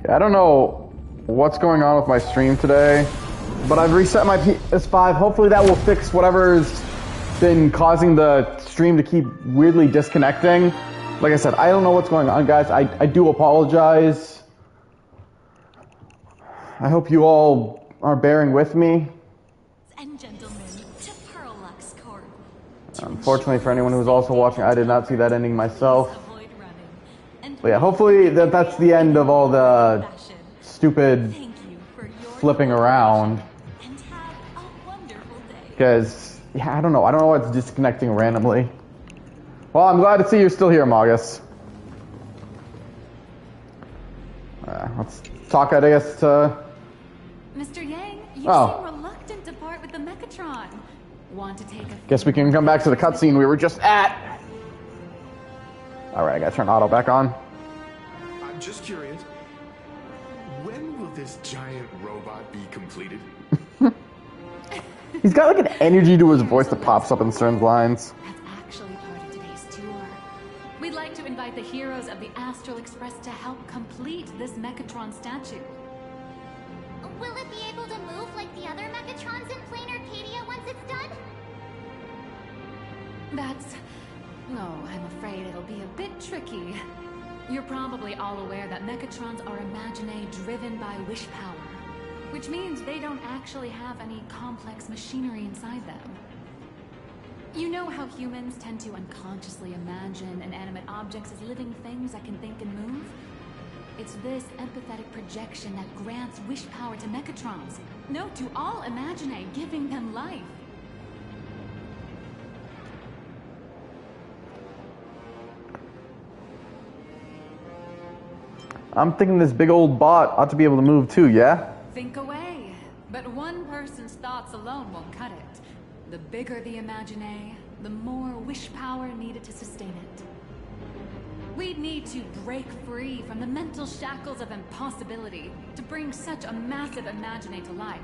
I don't know what's going on with my stream today, but I've reset my PS5. Hopefully that will fix whatever's been causing the stream to keep weirdly disconnecting. Like I said, I don't know what's going on, guys. I do apologize. I hope you all are bearing with me. And gentlemen, to Perlux Corp. Unfortunately, for anyone who's also watching, I did not see that ending myself. But yeah, hopefully that's the end of all the stupid flipping around. Because, yeah, I don't know why it's disconnecting randomly. Well, I'm glad to see you're still here, Magus. Let's talk, I guess, to... Mr. Yang, you seem reluctant to part with the Mechatron. Want to take a... Guess we can come back to the cutscene we were just at. Alright, I gotta turn auto back on. I'm just curious. When will this giant robot be completed? He's got like an energy to his voice that pops up in certain lines. That's actually part of today's tour. We'd like to invite the heroes of the Astral Express to help complete this Mechatron statue. Will it be able to move like the other Mechatrons in Plain Arcadia once it's done? That's... Oh, I'm afraid it'll be a bit tricky. You're probably all aware that Mechatrons are imaginae driven by wish power, which means they don't actually have any complex machinery inside them. You know how humans tend to unconsciously imagine inanimate objects as living things that can think and move? It's this empathetic projection that grants wish power to Mechatrons. No, to all imaginae, giving them life. I'm thinking this big old bot ought to be able to move too, yeah? Think away. But one person's thoughts alone won't cut it. The bigger the imaginae, the more wish power needed to sustain it. We'd need to break free from the mental shackles of impossibility to bring such a massive imaginae to life.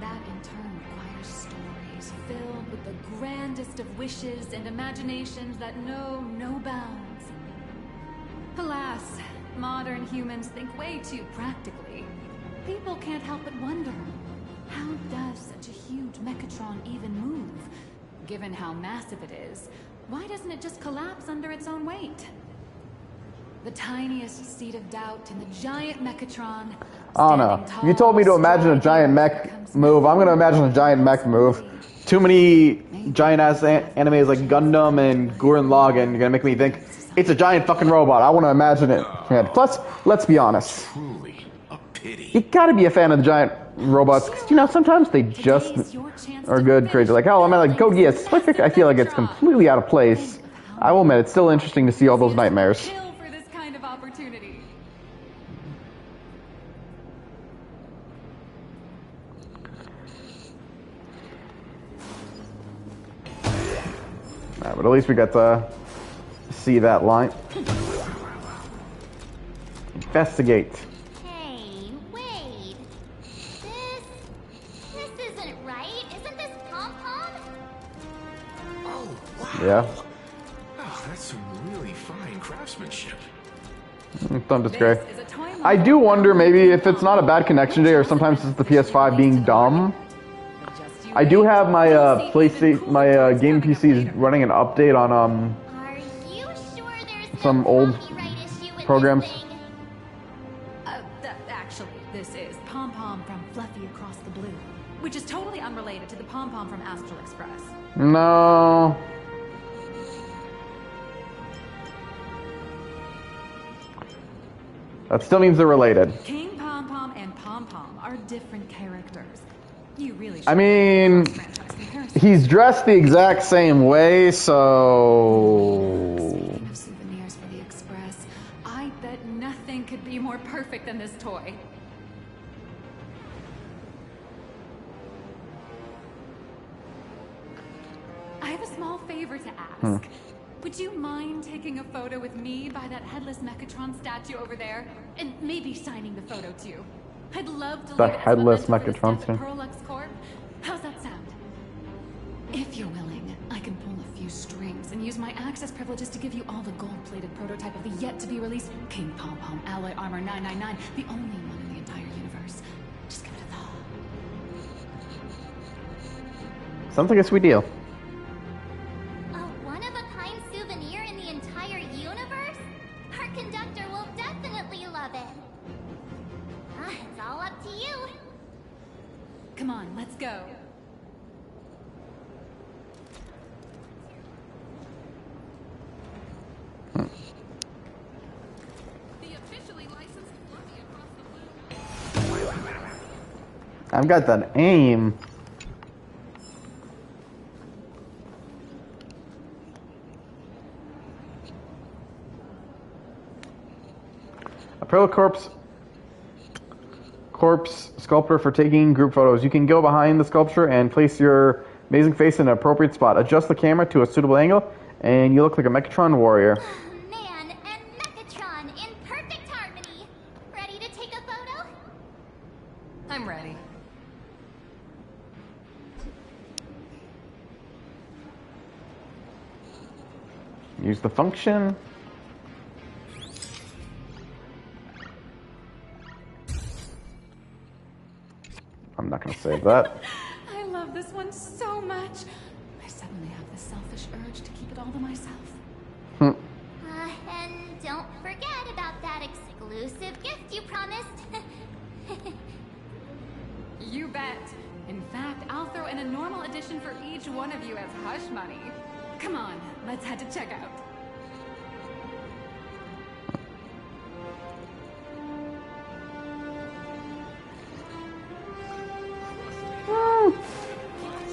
That in turn requires stories filled with the grandest of wishes and imaginations that know no bounds. Alas, modern humans think way too practically. People can't help but wonder, how does such a huge Mechatron even move? Given how massive it is, why doesn't it just collapse under its own weight? The tiniest seed of doubt in the giant Mechatron. I don't know. If you told me to imagine a giant mech move, I'm gonna imagine a giant mech move. Too many giant-ass animes like Gundam and Gurren Lagann are gonna make me think, it's a giant fucking robot. I want to imagine it. Plus, let's be honest. Truly a pity. You gotta be a fan of the giant robots, because, you know, sometimes they just are good, crazy. Like, hell, I mean, like, Code Geass, I feel like it's completely out of place. I will admit, it's still interesting to see all those nightmares. But at least we got to see that line. Investigate. Hey, wait. This isn't right. Isn't this Pom-Pom? Oh, wow. Yeah. Oh, that's some really fine craftsmanship. Don't disgrace. I do wonder maybe if it's not a bad connection today or sometimes it's the PS5 being dumb. I do have my PlayStation, my game PC is running an update on Are you sure there's some no old copyright issue with programs. this thing? Actually, this is Pom-Pom from Fluffy Across the Blue, which is totally unrelated to the Pom-Pom from Astral Express. No. That still means they're related. King Pom-Pom and Pom-Pom are different characters. You really should. I mean, he's dressed the exact same way, so... Speaking of souvenirs for the Express, I bet nothing could be more perfect than this toy. I have a small favor to ask. Would you mind taking a photo with me by that headless Mechatron statue over there? And maybe signing the photo too. I'd love to The leave it as headless a memento for Mechatron this death of Perlux Corp. How's that sound? If you're willing, I can pull a few strings and use my access privileges to give you all the gold-plated prototype of the yet-to-be-released King Pom Pom Alloy Armor 999, the only one in the entire universe. Just give it a thought. Sounds like a sweet deal. A one-of-a-kind souvenir in the entire universe? Our conductor will definitely love it. It's all up to you. Come on, let's go. I've got that aim. A Pearl Corpse sculptor for taking group photos. You can go behind the sculpture and place your amazing face in an appropriate spot. Adjust the camera to a suitable angle, and you look like a Mechatron warrior. Man and Mechatron in perfect harmony. Ready to take a photo? I'm ready. Use the function. I'm not going to save that. I love this one so much. I suddenly have this selfish urge to keep it all to myself. And don't forget about that exclusive gift you promised. You bet. In fact, I'll throw in a normal edition for each one of you as hush money. Come on, let's head to checkout.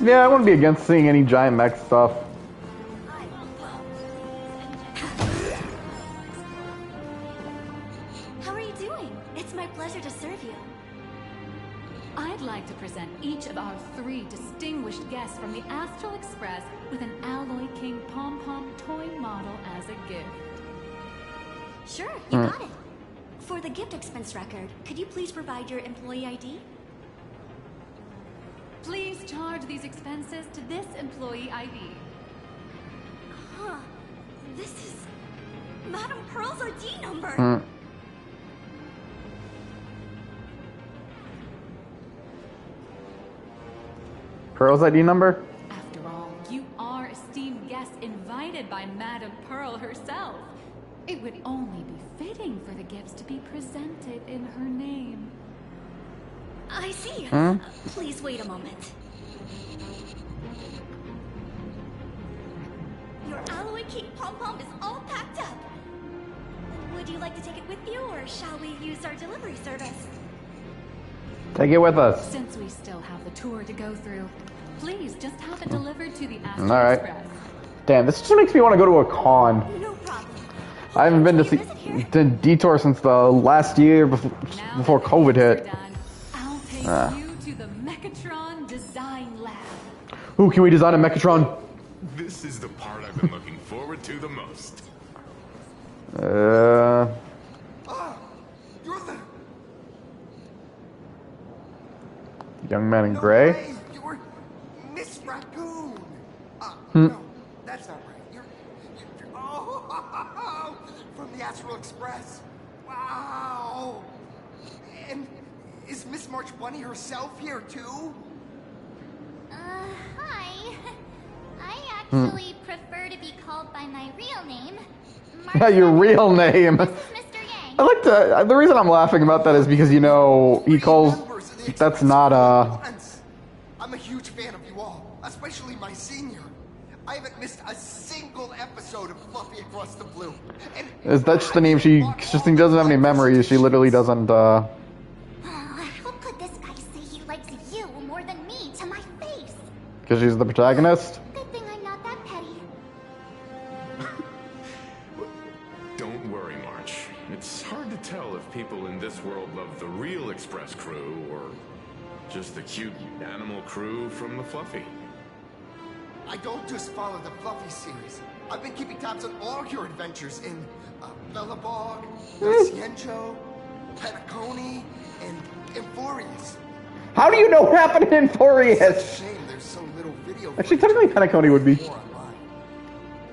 Yeah, I wouldn't be against seeing any giant mech stuff. How are you doing? It's my pleasure to serve you. I'd like to present each of our 3 distinguished guests from the Astral Express with an Alloy King Pom Pom toy model as a gift. Sure, you got it. For the gift expense record, could you please provide your employee ID? Please charge these expenses to this employee ID. Huh. This is Madame Pearl's ID number. Pearl's ID number? After all, you are esteemed guests invited by Madame Pearl herself. It would only be fitting for the gifts to be presented in her name. I see. Please wait a moment. Your Alloy King Pom Pom is all packed up. Would you like to take it with you, or shall we use our delivery service? Take it with us. Since we still have the tour to go through, please just have it delivered to the Astral All right. Express. Damn, this just makes me want to go to a con. No problem. I haven't been to Detour since the last year before COVID hit. I'll take you to the Mechatron Design Lab. Ooh, can we design a Mechatron? This is the part I've been looking forward to the most. You're the Young man in gray. way, you're Miss Raccoon. No, that's not right. You're from the Astral Express. Wow. And is Miss March Bunny herself here too? Hi. I actually prefer to be called by my real name. Yeah, your real name. This is Mr. Yang. I like to. The reason I'm laughing about that is because, you know, he calls. That's not I'm a huge fan of you all, especially my senior. I haven't missed a single episode of Fluffy Across the Blue. And Is that just the name? She just doesn't have any memories. She literally doesn't. How could this guy say he likes you more than me to my face? Because she's the protagonist. Good thing I'm not that petty. Don't worry, March. It's hard to tell if people in this world love the real Express crew or just the cute animal crew from the Fluffy. I don't just follow the Fluffy series. I've been keeping tabs on all your adventures in Bellabog, Ciencho, Petacone, and Euphorius. How do you know what happened in It's Furious? a shame there's so little video. Actually, technically, Petacone would be. More online.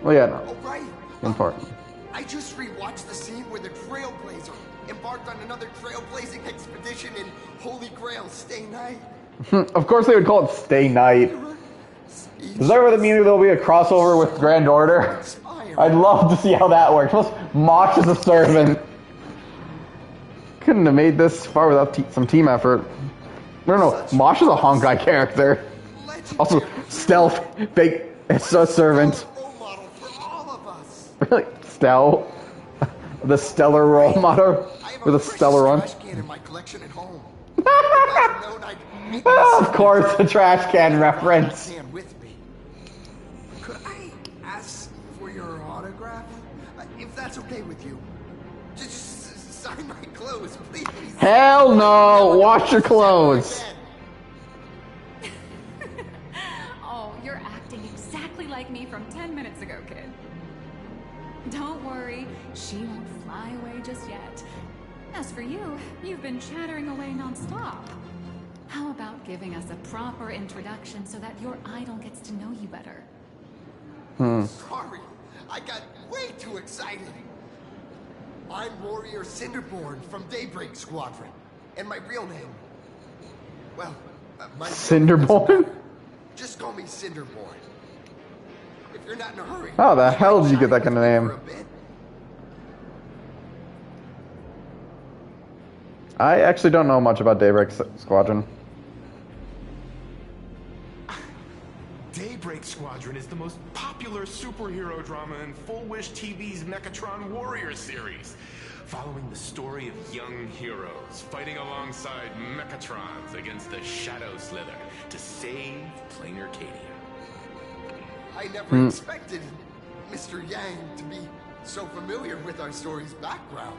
Well, yeah, no. Oh, right. Important. I just rewatched the scene where the Trailblazer embarked on another trailblazing expedition in Holy Grail Stay Night. Of course they would call it Stay Night. Does that really mean there'll be a crossover with Grand Order? I'd love to see how that works. Plus, Mosh is a servant. Couldn't have made this far without some team effort. No, Mosh is a Honkai character. Also, stealth, fake, it's a servant. Really? Stel? The stellar role model? With a stellar run? Of course, the trash can reference. Could I ask for your autograph? If that's okay with you. Just sign my clothes, please. Hell no! Wash your clothes. Oh, you're acting exactly like me from 10 minutes ago, kid. Don't worry, she won't fly away just yet. As for you, you've been chattering away non-stop. How about giving us a proper introduction so that your idol gets to know you better? Sorry, I got way too excited. I'm Warrior Cinderborn from Daybreak Squadron. And my real name... Well, my Cinderborn? Just call me Cinderborn. If you're not in a hurry... How the hell did you get that kind of name? I actually don't know much about Daybreak Squadron. Daybreak Squadron is the most popular superhero drama in Full Wish TV's Mechatron Warrior series, following the story of young heroes fighting alongside Mechatrons against the Shadow Slither to save Planar Cadia. I never expected Mr. Yang to be so familiar with our story's background.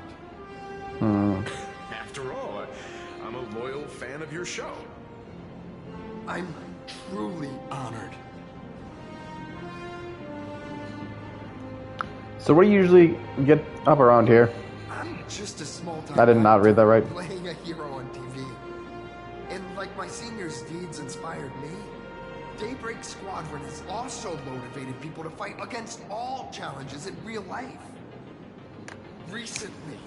After all, I'm a loyal fan of your show. I'm truly honored. So what do you usually get up around here? I'm just a small-time I did not read that right. playing a hero on TV. And like my senior's deeds inspired me, Daybreak Squadron has also motivated people to fight against all challenges in real life. Recently,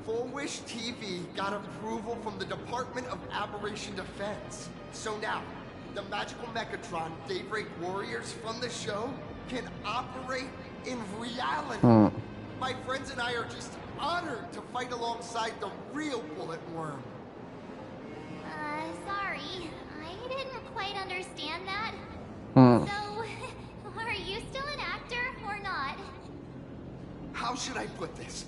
Full Wish TV got approval from the Department of Aberration Defense. So now, the magical Mechatron Daybreak Warriors from the show can operate in reality. My friends and I are just honored to fight alongside the real Bullet Worm. Sorry. I didn't quite understand that. So, are you still an actor or not? How should I put this?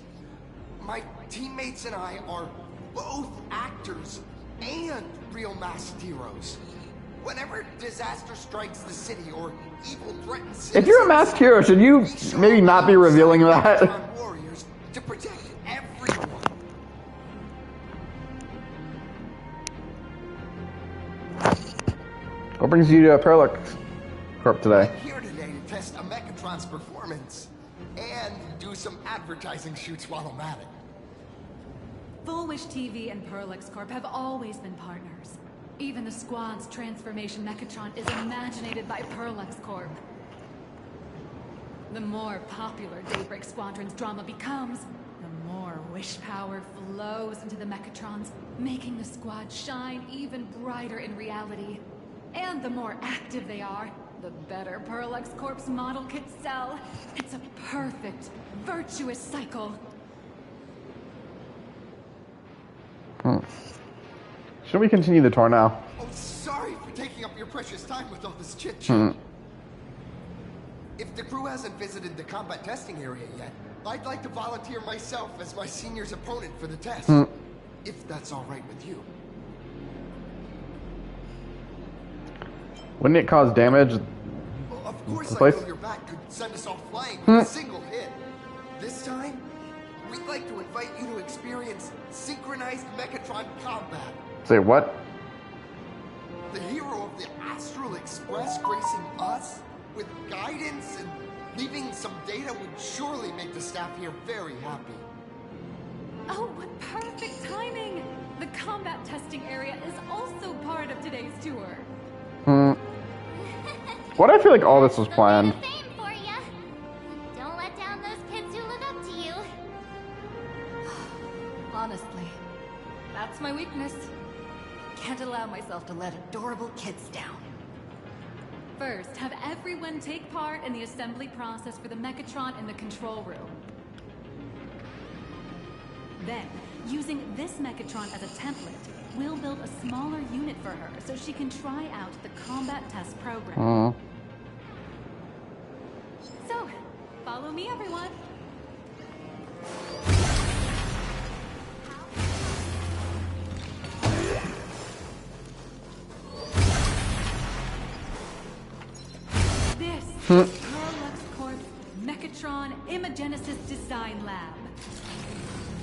My teammates and I are both actors and real masked heroes. Whenever disaster strikes the city or evil threatens citizens, If you're a masked hero, should you maybe not be revealing that? warriors to protect everyone. What brings you to Parallax Corp today? I'm here today to test a Mechatron's performance and do some advertising shoots while I'm at it. Full Wish TV and Parallax Corp have always been partners. Even the squad's transformation Mechatron is imaginated by Parallax Corp. The more popular Daybreak Squadron's drama becomes, the more wish power flows into the Mechatrons, making the squad shine even brighter in reality. And the more active they are, the better Parallax Corp's model kits sell. It's a perfect, virtuous cycle. Should we continue the tour now? Oh, sorry for taking up your precious time with all this chit-chat. If the crew hasn't visited the combat testing area yet, I'd like to volunteer myself as my senior's opponent for the test. If that's all right with you. Wouldn't it cause damage? Well, of course, I Place? know your back could send us all flying with a single hit. This time, we'd like to invite you to experience synchronized Mechatron combat. Say what? The hero of the Astral Express gracing us with guidance and leaving some data would surely make the staff here very happy. Oh, what perfect timing! The combat testing area is also part of today's tour. What? I feel like all this was planned. Fame for ya. kids down. First, have everyone take part in the assembly process for the Mechatron in the control room. Then, using this Mechatron as a template, we'll build a smaller unit for her so she can try out the combat test program. So, follow me, everyone. This is LuxCorp's Mechatron Imagenesis Design Lab.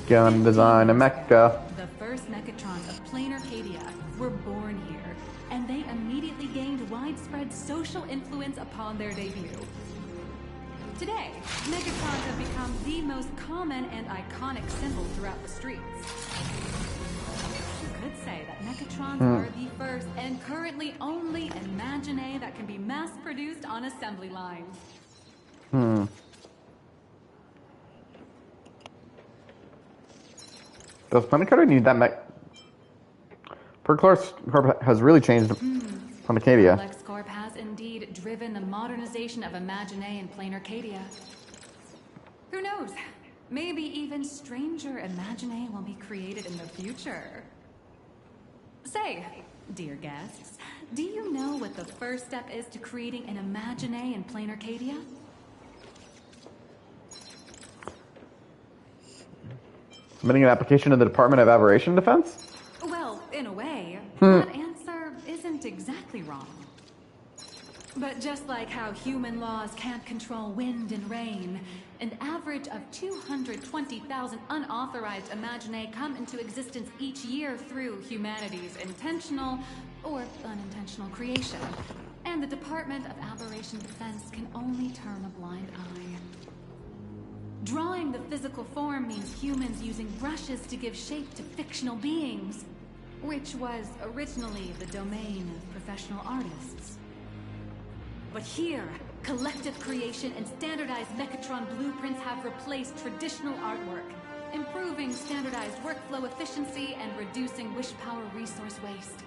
Gonna design a mecha. The first Mechatrons of Plain Arcadia were born here, and they immediately gained widespread social influence upon their debut. Today, Mechatrons have become the most common and iconic symbol throughout the streets. You could say that Mechatrons are the first and currently only Imagine that can be mass-produced on assembly lines. Does Planet Coder need that mech? Corp has really changed from Arcadia. LuxCorp has indeed driven the modernization of Imagine in Plain Arcadia. Who knows? Maybe even stranger Imagine will be created in the future. Say, dear guests, do you know what the first step is to creating an Imagine in Plain Arcadia? Submitting an application to the Department of Aberration Defense? Well, in a way, that answer isn't exactly wrong. But just like how human laws can't control wind and rain, an average of 220,000 unauthorized Imagine come into existence each year through humanity's intentional or unintentional creation. And the Department of Aberration Defense can only turn a blind eye. Drawing the physical form means humans using brushes to give shape to fictional beings, which was originally the domain of professional artists. But here, collective creation and standardized Mechatron blueprints have replaced traditional artwork, improving standardized workflow efficiency and reducing wish power resource waste.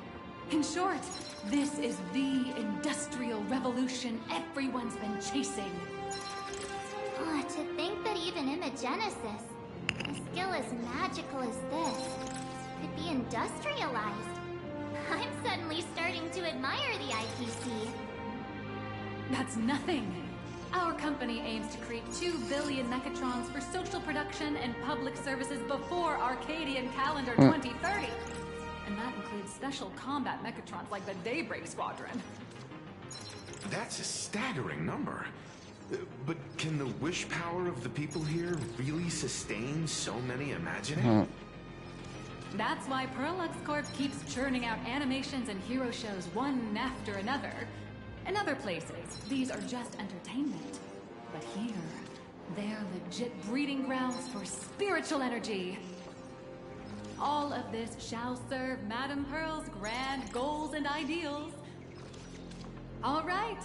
In short, this is the industrial revolution everyone's been chasing. Oh, to think that even Imagenesis, a skill as magical as this, could be industrialized. I'm suddenly starting to admire the IPC. That's nothing. Our company aims to create 2 billion Mechatrons for social production and public services before Arcadian calendar 2030. And that includes special combat Mechatrons like the Daybreak Squadron. That's a staggering number. But can the wish power of the people here really sustain so many Imagine? That's why LuxCorp keeps churning out animations and hero shows one after another. In other places, these are just entertainment. But here, they're legit breeding grounds for spiritual energy. All of this shall serve Madame Pearl's grand goals and ideals. All right,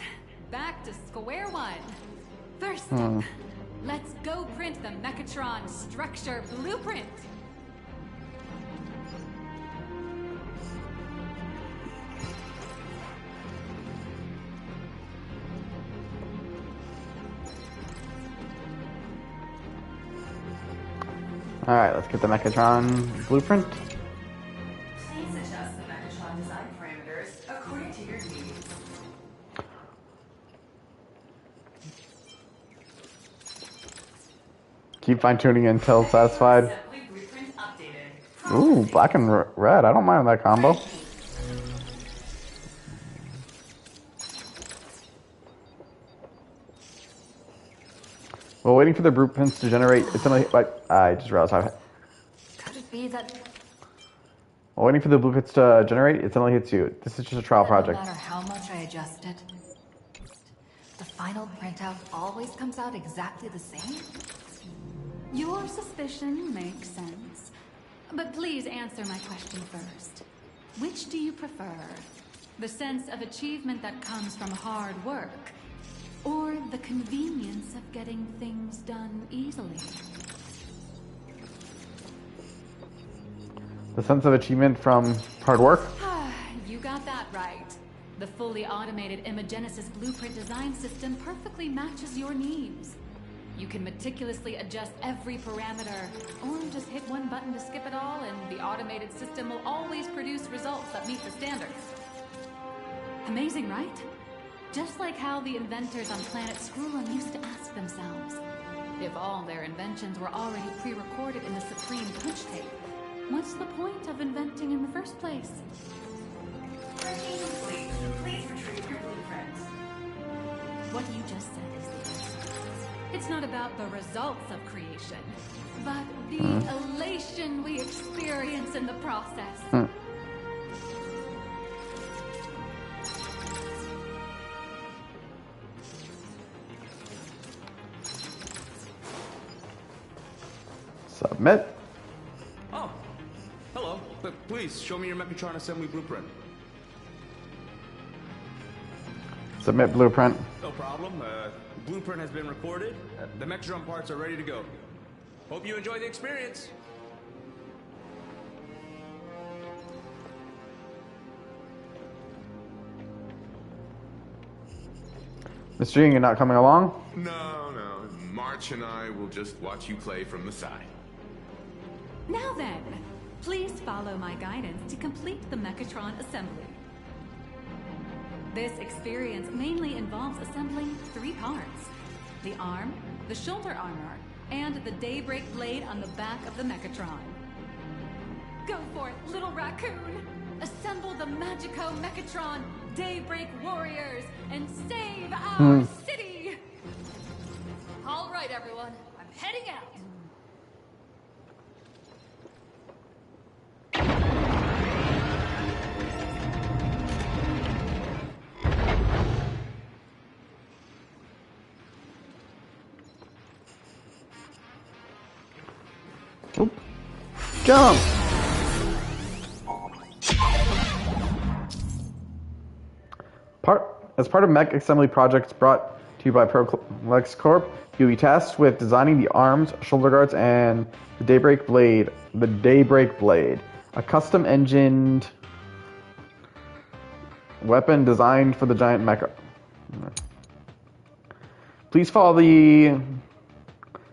back to square one. First step, let's go print the Mechatron structure blueprint. Alright, let's get the Mechatron blueprint. Please adjust the Mechatron design parameters according to your needs. Keep fine-tuning until satisfied. Assembly blueprint updated. Ooh, black and red. I don't mind that combo. While waiting for the blueprints to generate, it's only like I just realized how. Could it be that While waiting for the blueprints to generate, it suddenly hits you. This is just a trial project. No matter how much I adjust it, the final printout always comes out exactly the same? your suspicion makes sense? But please answer my question first. Which do you prefer? The sense of achievement that comes from hard work, or the convenience of getting things done easily? The sense of achievement from hard work? You got that right. The fully automated Imagenesis blueprint design system perfectly matches your needs. You can meticulously adjust every parameter, or just hit one button to skip it all, and the automated system will always produce results that meet the standards. Amazing, right? Just like how the inventors on planet Skrullum used to ask themselves, if all their inventions were already pre-recorded in the Supreme Punch Tape, what's the point of inventing in the first place? Printing complete. Please retrieve your blueprints. What you just said is the answer. It's not about the results of creation, but the elation we experience in the process. Submit. Oh, hello. Please show me your Mechatron assembly blueprint. Submit blueprint. No problem. Blueprint has been recorded. The Mechatron parts are ready to go. Hope you enjoy the experience. Mr. Ying, you're not coming along? No, no. March and I will just watch you play from the side. Now then, please follow my guidance to complete the Mechatron assembly. This experience mainly involves assembling 3 parts: the arm, the shoulder armor, and the Daybreak blade on the back of the Mechatron. Go for it, little raccoon! Assemble the Magico Mechatron Daybreak Warriors and save our city! All right, everyone. I'm heading out. Oop. Jump! As part of mech assembly projects brought to you by ProLex Corp, you'll be tasked with designing the arms, shoulder guards, and the Daybreak blade. The Daybreak blade, a custom-engined weapon designed for the giant mecha. Please follow the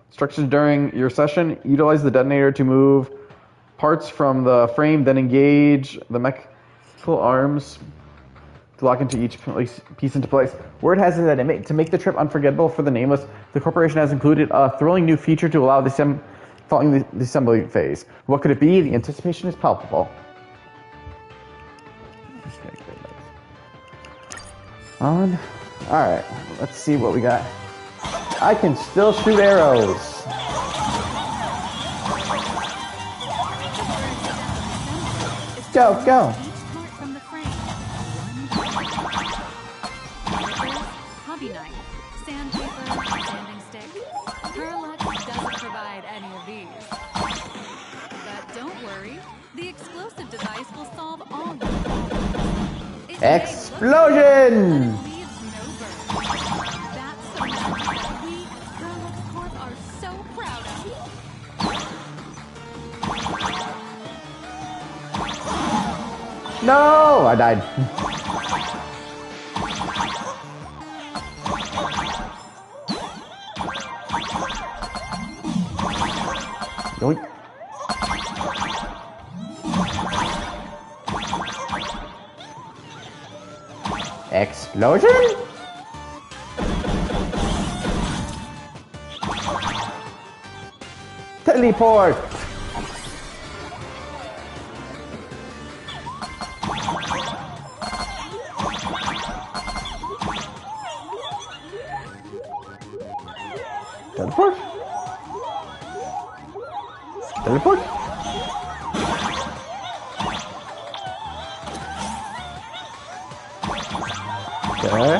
instructions during your session. Utilize the detonator to move parts from the frame, then engage the mechanical arms to lock into each piece into place. Word has it that to make the trip unforgettable for the Nameless, the corporation has included a thrilling new feature to allow following the assembly phase. What could it be? The anticipation is palpable. On. Alright, let's see what we got. I can still shoot arrows. Go, go. Hobby knife, sandpaper, sanding stick. Herlux doesn't provide any of these. But don't worry, the explosive device will solve all your problems. Explosion! No! I died. Yoink. Explosion? Teleport! Teleport? Teleport? Okay.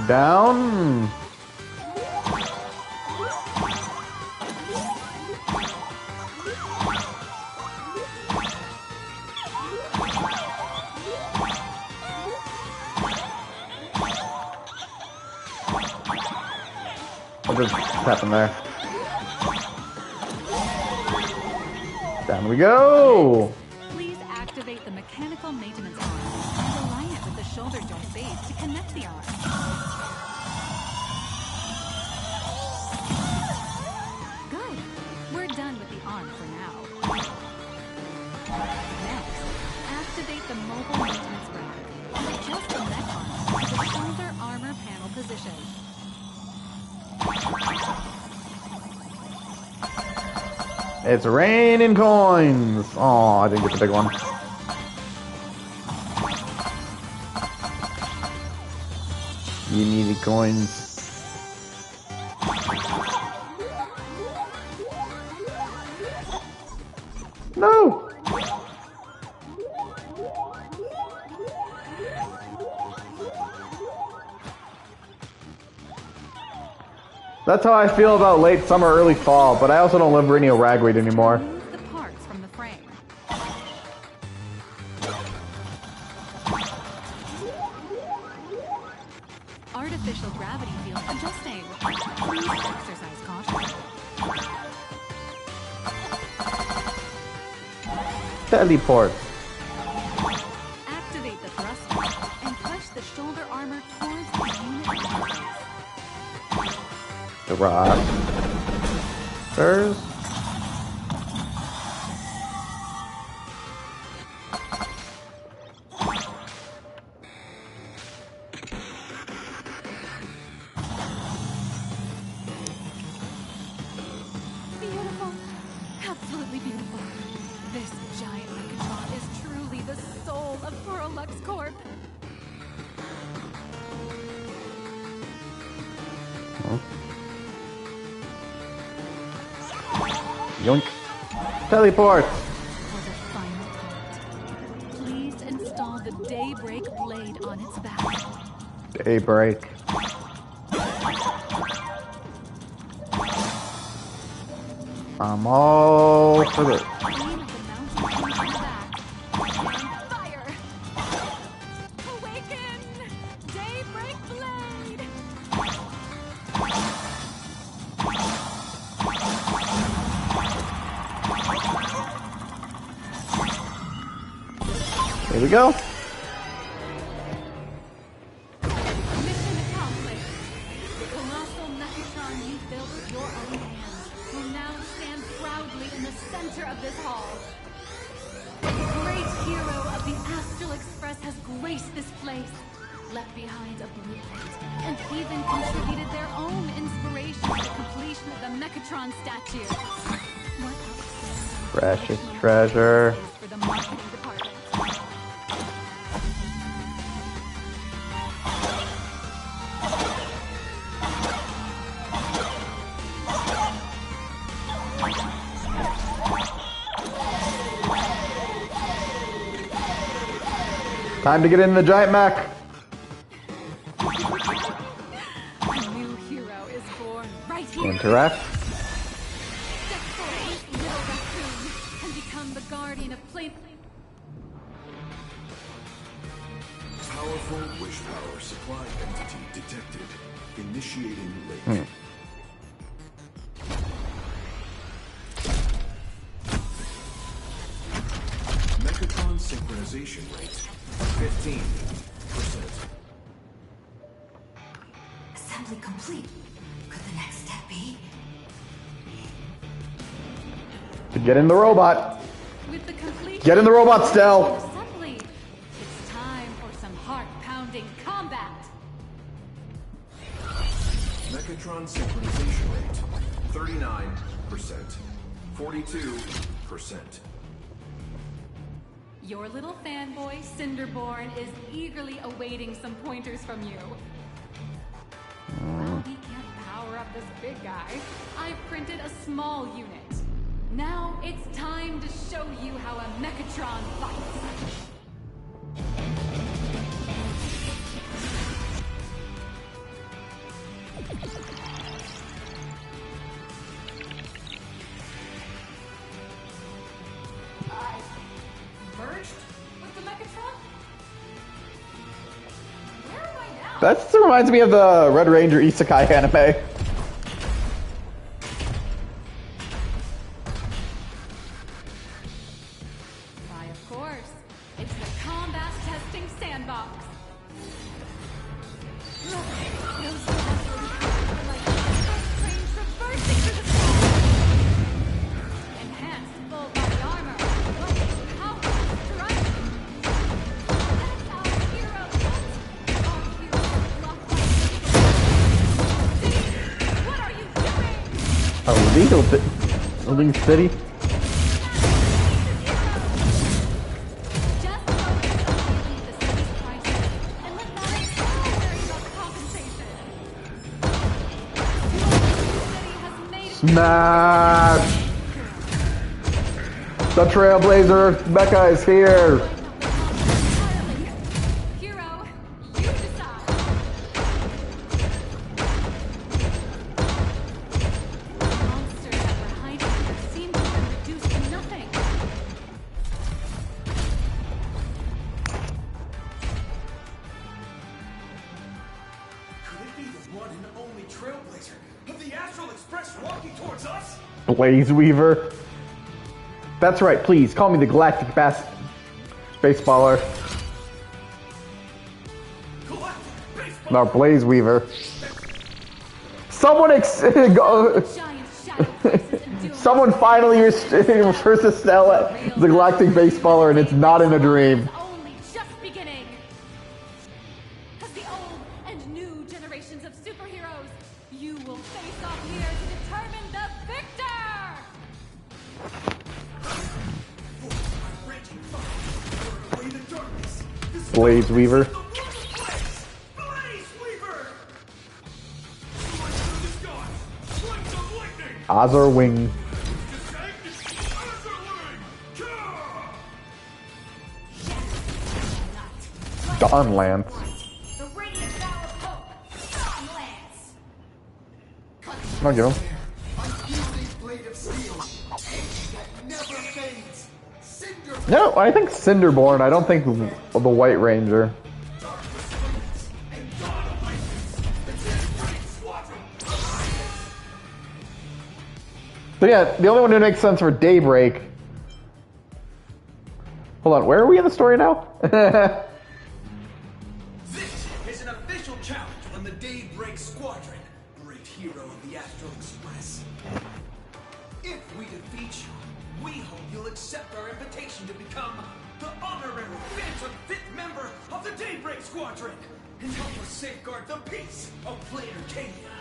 Down. What just happened there? Down we go! Please activate the mechanical maintenance arm and align it with the shoulder joint base to connect the arm. Good. We're done with the arm for now. Next, activate the mobile maintenance rack and adjust the neck arm to the shoulder armor panel position. It's raining coins! Oh, I didn't get the big one. You need the coins. No! That's how I feel about late summer, early fall, but I also don't live near ragweed anymore. Remove the parts from the frame. Artificial gravity field adjusting. Please exercise caution. Teleport. Activate the thruster and push the shoulder armor towards the unit interface. The rock. There's. Beautiful. Absolutely beautiful. This giant Megatron is truly the soul of Lux Corp. Yoink. Teleport. For the final part, please install the Daybreak blade on its back. Daybreak. I'm all for this. Aim at the mounting point on the back. And fire! Awaken! Daybreak blade! Here we go. Mission accomplished. The colossal Megatron you built with your own hands will now stand proudly in the center of this hall. The great hero of the Astral Express has graced this place, left behind a blueprint, and even contributed their own inspiration to the completion of the Megatron statue. What else? Precious treasure. For the marketing department. Time to get in the giant mech. A new hero is born right here. Interact. Step forward, little raccoon, and become the guardian of plane. Powerful wish power supply entity detected. Initiating link. Megatron synchronization rate 15%. Assembly complete. Could the next step be? Get in the robot. With the completion Get in the robot, of Stell. assembly, it's time for some heart-pounding combat. Megatron synchronization rate 39%. 42%. Your little fanboy, Cinderborn, is eagerly awaiting some pointers from you. While we can't power up this big guy, I printed a small unit. Now it's time to show you how a Mechatron fights. Merged with the Mechatron? Where am I now? That reminds me of the Red Ranger Isekai anime. Illegal city? Just focus on dealing with the city's crisis and let Maddox worry about the compensation. The city has made Smash! The Trailblazer Becca is here! Hero, you decide. The monsters that were hiding here seem to have been reduced to nothing. Could it be the one and only Trailblazer of the Astral Express walking towards us? Blaze Weaver. That's right, please, call me the Galactic Baseballer. No, Blaze Weaver. Someone Someone finally refers to Stella as the Galactic Baseballer, and it's not in a dream. Only just beginning. As the old and new generations of superheroes, you will face off here to determine the victor. Blaze Weaver. Azor Wing. Dawn Lance. The radiant bow of hope, Dawn Lance. I'll give him. Unyielding blade of steel, edge that never fades. Cinder No, I think Cinderborn. I don't think the White Ranger. But yeah, the only one who makes sense for Daybreak. Hold on, where are we in the story now? This is an official challenge from the Daybreak Squadron, great hero of the Astral Express. If we defeat you, we hope you'll accept our invitation to become the honorary Phantom Fit member of the Daybreak Squadron and help us safeguard the peace of Planet Arcadia.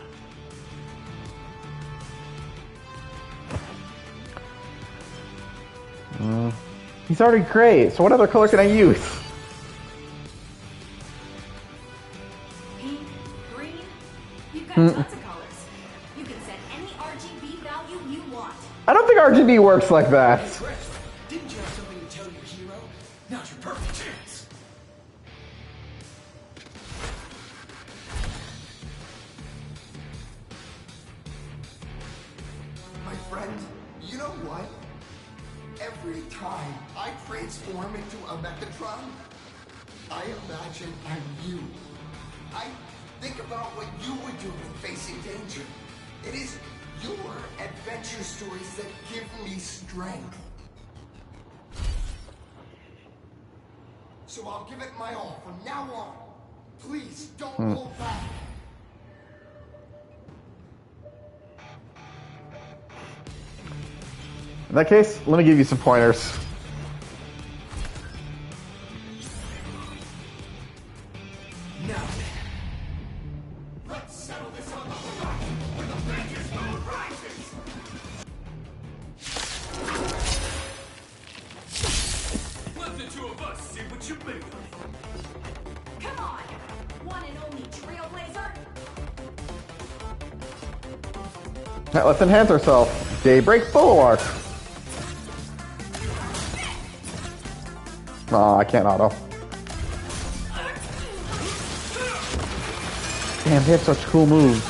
He's already gray, so what other color can I use? Pink, green, you've got tons of colors. You can set any RGB value you want. I don't think RGB works like that. Didn't you have something to tell your hero? Now's your perfect chance. My friend, you know what? Every time I transform into a Mechatron, I imagine I'm you. I think about what you would do when facing danger. It is your adventure stories that give me strength. So I'll give it my all from now on. Please don't hold back. In that case, let me give you some pointers. Now then, let's settle this on the front where the Vengeance moon rises. Let the two of us see what you make of it. Come on, one and only Trailblazer. Now, let's enhance ourselves. Daybreak Bulwark. Aw, I can't auto. Damn, they have such cool moves.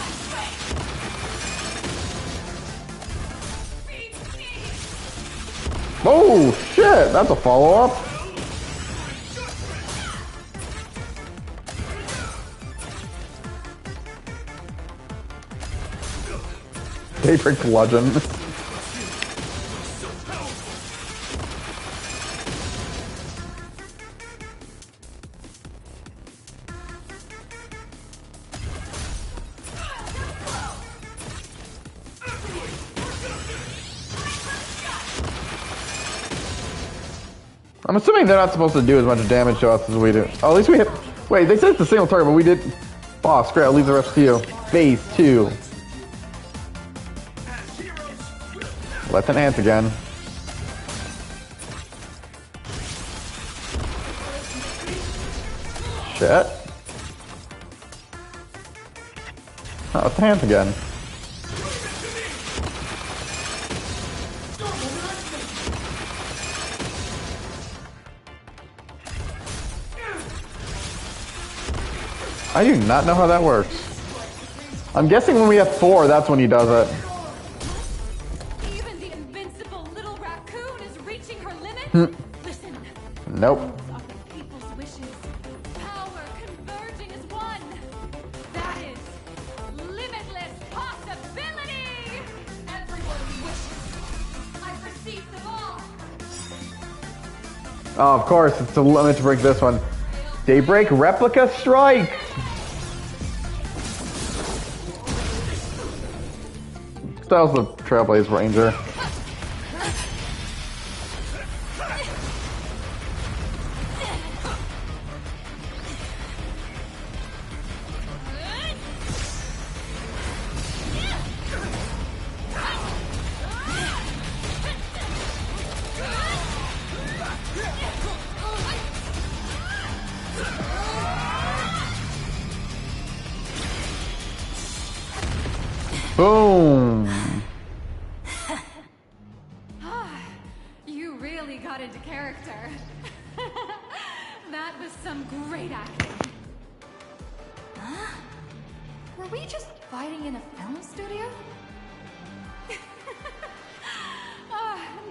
Oh, shit, that's a follow-up. Daybreak Bludgeon. I'm assuming they're not supposed to do as much damage to us as we do. Oh, at least we hit... Wait, they said it's a single target, but we did... Oh, screw it, I'll leave the rest to you. Phase 2. As hero Left and hands again. Shit. Oh, left hands again. I do not know how that works. I'm guessing when we have 4, that's when he does it. Even the invincible little raccoon is reaching her limit. Listen. Nope. Those are the people's wishes. Power converging as one. That is limitless possibility. Everyone's wishes. I've received them all. Oh, of course, it's the limit to break this one. Daybreak replica strike. That was the Trailblaze Ranger. Boom! You really got into character. That was some great acting. Huh? Were we just fighting in a film studio?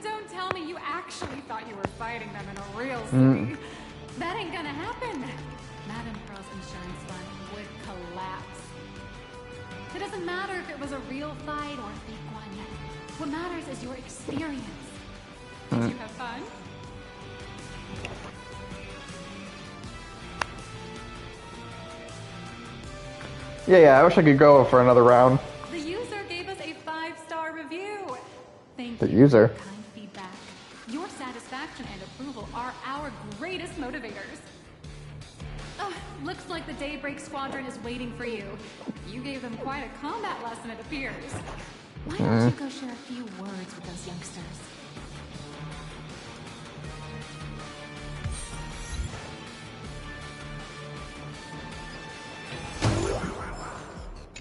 Don't tell me you actually thought you were fighting them in a real city. That ain't gonna happen. Madame Pearl's insurance fund would collapse. It doesn't matter if it was a real fight or a fake one. What matters is your experience. Did you have fun? Yeah, I wish I could go for another round. The user gave us a 5-star review. Thank The you user. for your kind feedback. Your satisfaction and approval are our greatest motivators. Looks like the Daybreak Squadron is waiting for you. You gave them quite a combat lesson, it appears. Why don't you go share a few words with those youngsters?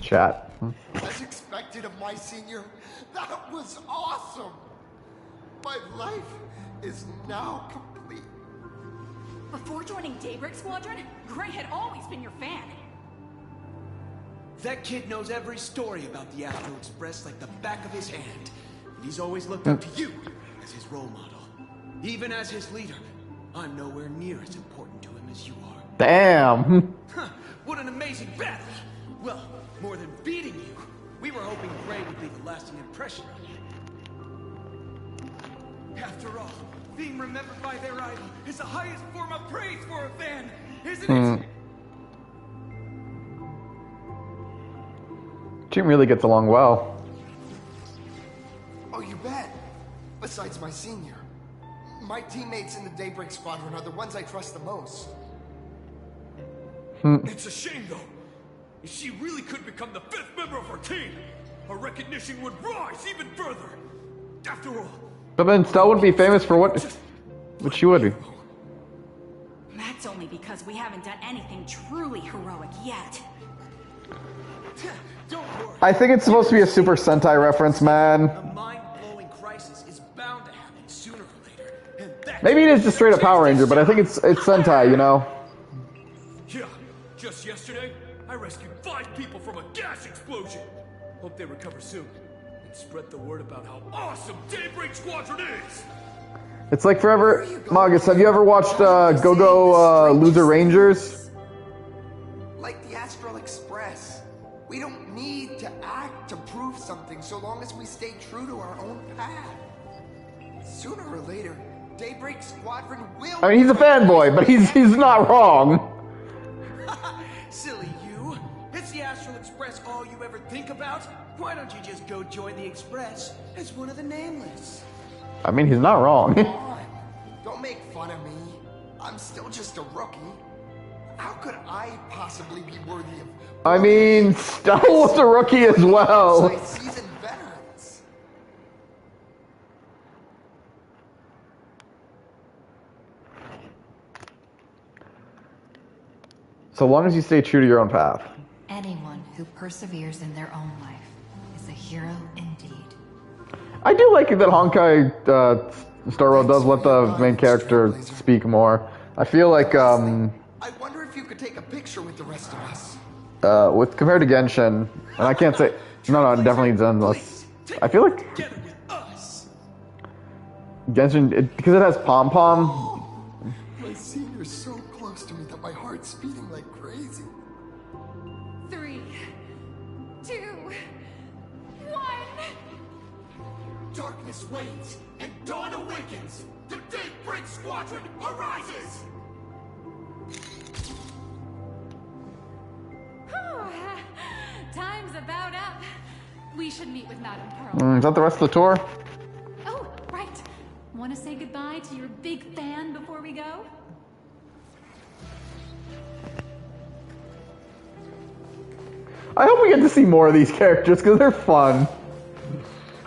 Chat. As expected of my senior, that was awesome. My life is now complete. Before joining Daybreak Squadron, Gray had always been your fan. That kid knows every story about the Astro Express like the back of his hand. And he's always looked up to you as his role model. Even as his leader, I'm nowhere near as important to him as you are. Damn. Huh, what an amazing battle! Well, more than beating you, we were hoping Gray would leave a lasting impression on you. After all, being remembered by their idol is the highest form of praise for a fan, isn't it? Team really gets along well. Oh, you bet. Besides my senior, my teammates in the Daybreak Squadron are the ones I trust the most. It's a shame, though. If she really could become the 5th member of our team, our recognition would rise even further. After all, But then Stella would be famous for what she would be. That's only because we haven't done anything truly heroic yet. Don't worry. I think it's supposed to be a Super Sentai reference, man. A mind-blowing crisis is bound to happen sooner or later. And that's Maybe it is just straight up Power Ranger, but I think it's Sentai, you know? yeah, just yesterday, I rescued 5 people from a gas explosion. Hope they recover soon. And spread the word about how awesome Daybreak Squadron is! It's like forever. Magus, have you ever watched Go-Go Loser Rangers? Like the Astral Express. We don't need to act to prove something so long as we stay true to our own path. Sooner or later, Daybreak Squadron will... I mean, he's a fanboy, but he's not wrong. Silly you. Is the Astral Express all you ever think about? Why don't you just go join the Express as one of the nameless? I mean, he's not wrong. Come on. Don't make fun of me. I'm still just a rookie. How could I possibly be worthy of... I mean, Stella was a rookie as well. ...seasoned veterans? So long as you stay true to your own path. Anyone who perseveres in their own life is a hero indeed. I do like it that Honkai Star Rail does let the main character speak more. I feel like I wonder if you could take a picture with the rest of us. with compared to Genshin, and I can't say no, it definitely is endless. I feel like Genshin because it has pom pom. My senior's so close to me that my heart's beating like crazy. 3, 2, 1. Darkness wanes and dawn awakens. The Daybreak Squadron arises. Time's about up. We should meet with Madame Pearl. Is that the rest of the tour? Oh, right. Want to say goodbye to your big fan before we go? I hope we get to see more of these characters because they're fun.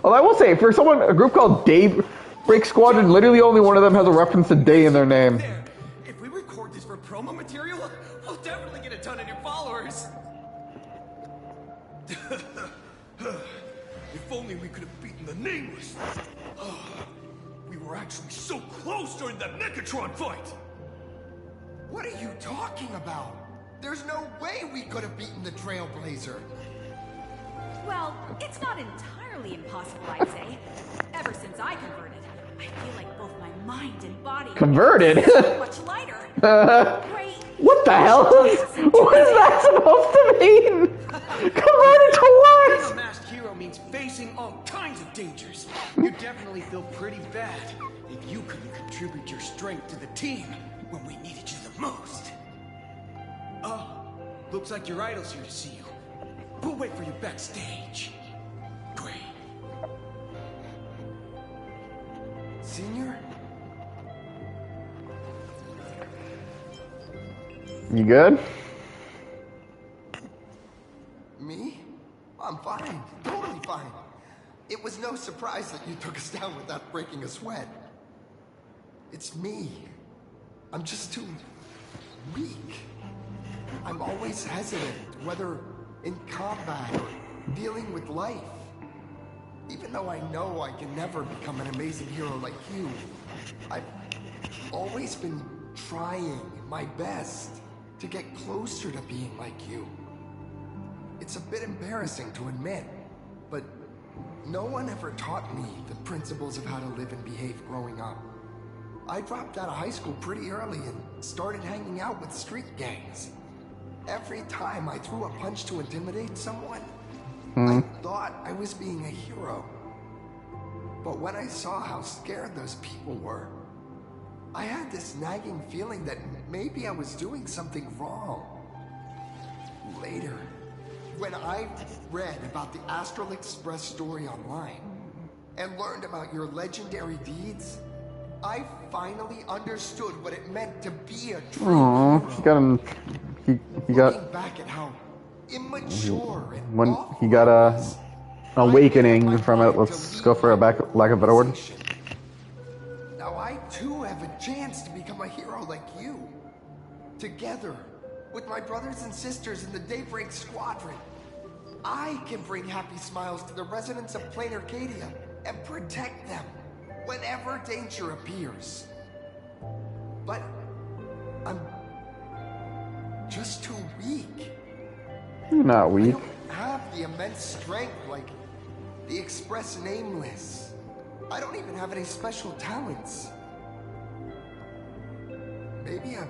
Although I will say, for a group called Daybreak Squadron, literally only one of them has a reference to day in their name. If we record this for promo material, we'll definitely get a ton of new followers. If only we could have beaten the Nameless. We were actually so close during that Megatron fight. What are you talking about? There's no way we could have beaten the Trailblazer. Well, it's not entirely impossible, I'd say. Ever since I converted, I feel like both my mind and body Converted? are so much lighter. Great. What the hell? What is that supposed to mean? Converted to what? Being a masked hero means facing all kinds of dangers. You definitely feel pretty bad if you couldn't contribute your strength to the team when we needed you the most. Oh, looks like your idol's here to see you. We'll wait for you backstage. Great. Senior? You good? Me? I'm fine. Totally fine. It was no surprise that you took us down without breaking a sweat. It's me. I'm just too weak. I'm always hesitant, whether in combat or dealing with life. Even though I know I can never become an amazing hero like you, I've always been trying my best to get closer to being like you. It's a bit embarrassing to admit, but no one ever taught me the principles of how to live and behave growing up. I dropped out of high school pretty early and started hanging out with street gangs. Every time I threw a punch to intimidate someone, I thought I was being a hero. But when I saw how scared those people were, I had this nagging feeling that maybe I was doing something wrong. Later, when I read about the Astral Express story online and learned about your legendary deeds, I finally understood what it meant to be a true hero. He got him. He got. Looking back at how immature and When awful he got it a was, awakening from it. Let's go for a lack of a better word. Now I too have a chance to become a hero like you. Together with my brothers and sisters in the Daybreak Squadron, I can bring happy smiles to the residents of Plain Arcadia and protect them whenever danger appears. But I'm just too weak. You're not I weak. don't have the immense strength like the Express Nameless. I don't even have any special talents. Maybe I've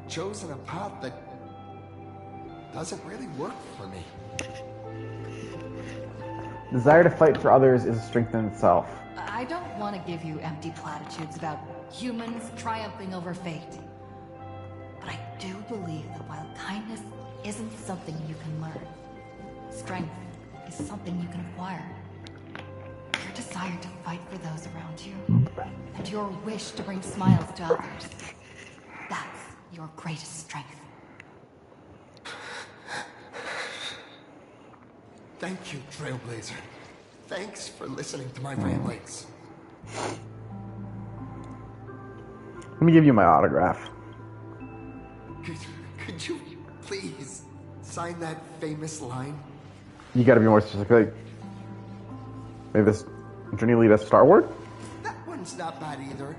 chosen a path that doesn't really work for me. Desire to fight for others is a strength in itself. I don't want to give you empty platitudes about humans triumphing over fate. But I do believe that while kindness isn't something you can learn, strength is something you can acquire. Your desire to fight for those around you, and your wish to bring smiles to others, that's your greatest strength. Thank you, Trailblazer. Thanks for listening to my ramblings. Let me give you my autograph. Could Could you please sign that famous line? You gotta be more specific. Maybe this journey lead us starward? That one's not bad either.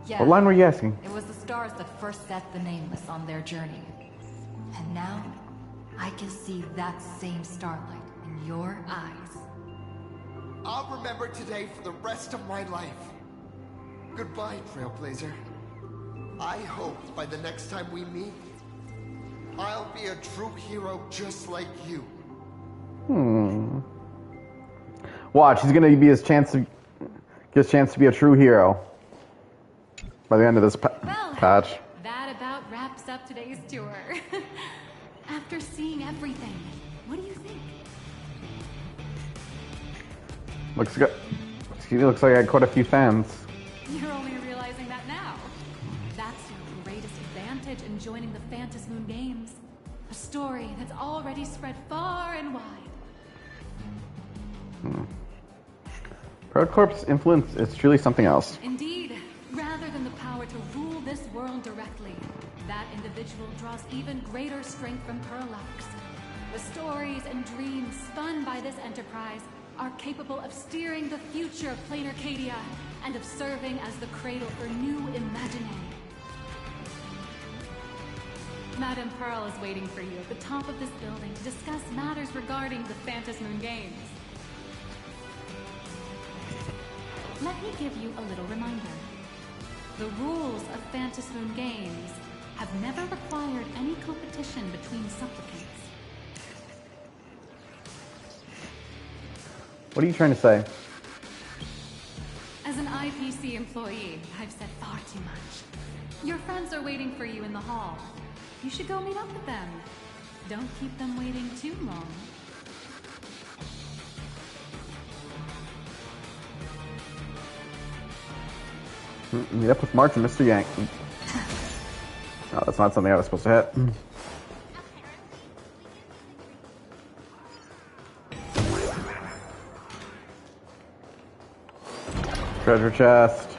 Yeah. What line were you asking? It was the stars that first set the Nameless on their journey. And now, I can see that same starlight in your eyes. I'll remember today for the rest of my life. Goodbye, Trailblazer. I hope by the next time we meet, I'll be a true hero just like you. Watch, he's gonna be get his chance to be a true hero by the end of this patch. That about wraps up today's tour. After seeing everything, what do you think? Looks good. Looks like I had quite a few fans. You're only realizing that now. That's your greatest advantage in joining the Phantasm Moon Games. A story that's already spread far and wide. Protocorp's influence is truly something else. Indeed, rather than the power to rule this world directly, that individual draws even greater strength from Parallax. The stories and dreams spun by this enterprise are capable of steering the future of Plain Arcadia and of serving as the cradle for new Imaginae. Madame Pearl is waiting for you at the top of this building to discuss matters regarding the Phantasm Moon Games. Let me give you a little reminder. The rules of Phantasm Moon Games have never required any competition between supplicates. What are you trying to say? As an IPC employee, I've said far too much. Your friends are waiting for you in the hall. You should go meet up with them. Don't keep them waiting too long. Meet up with March and Mr. Yang. Oh, that's not something I was supposed to hit. Treasure chest.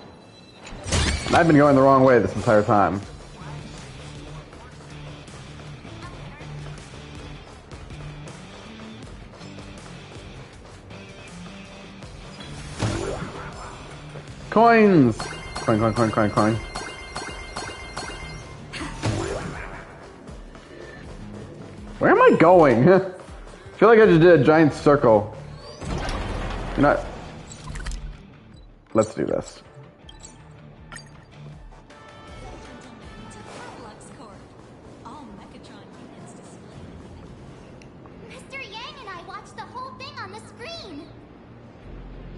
And I've been going the wrong way this entire time. Coins! Coin, coin, coin, coin, coin. Where am I going? I feel like I just did a giant circle. You're not... Let's do this. Mr. Yang and I watched the whole thing on the screen.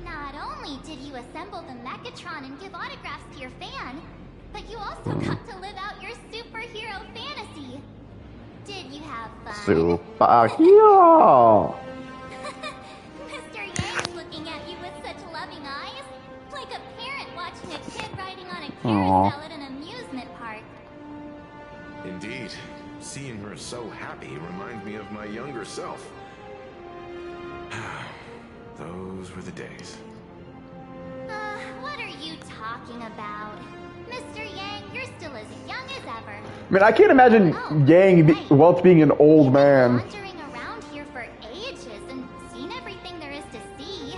Not only did you assemble the Mechatron and give autographs to your fan, but you also got to live out your superhero fantasy. Did you have fun? Superhero! Mr. Yang's looking at you with such loving eyes, like a parent watching a kid riding on a carousel at an amusement park. Indeed. Seeing her so happy reminds me of my younger self. Those were the days. What are you talking about? Mr. Yang, you're still as young as ever. I mean, I can't imagine Welch being an old man. Wandering around here for ages and seen everything there is to see.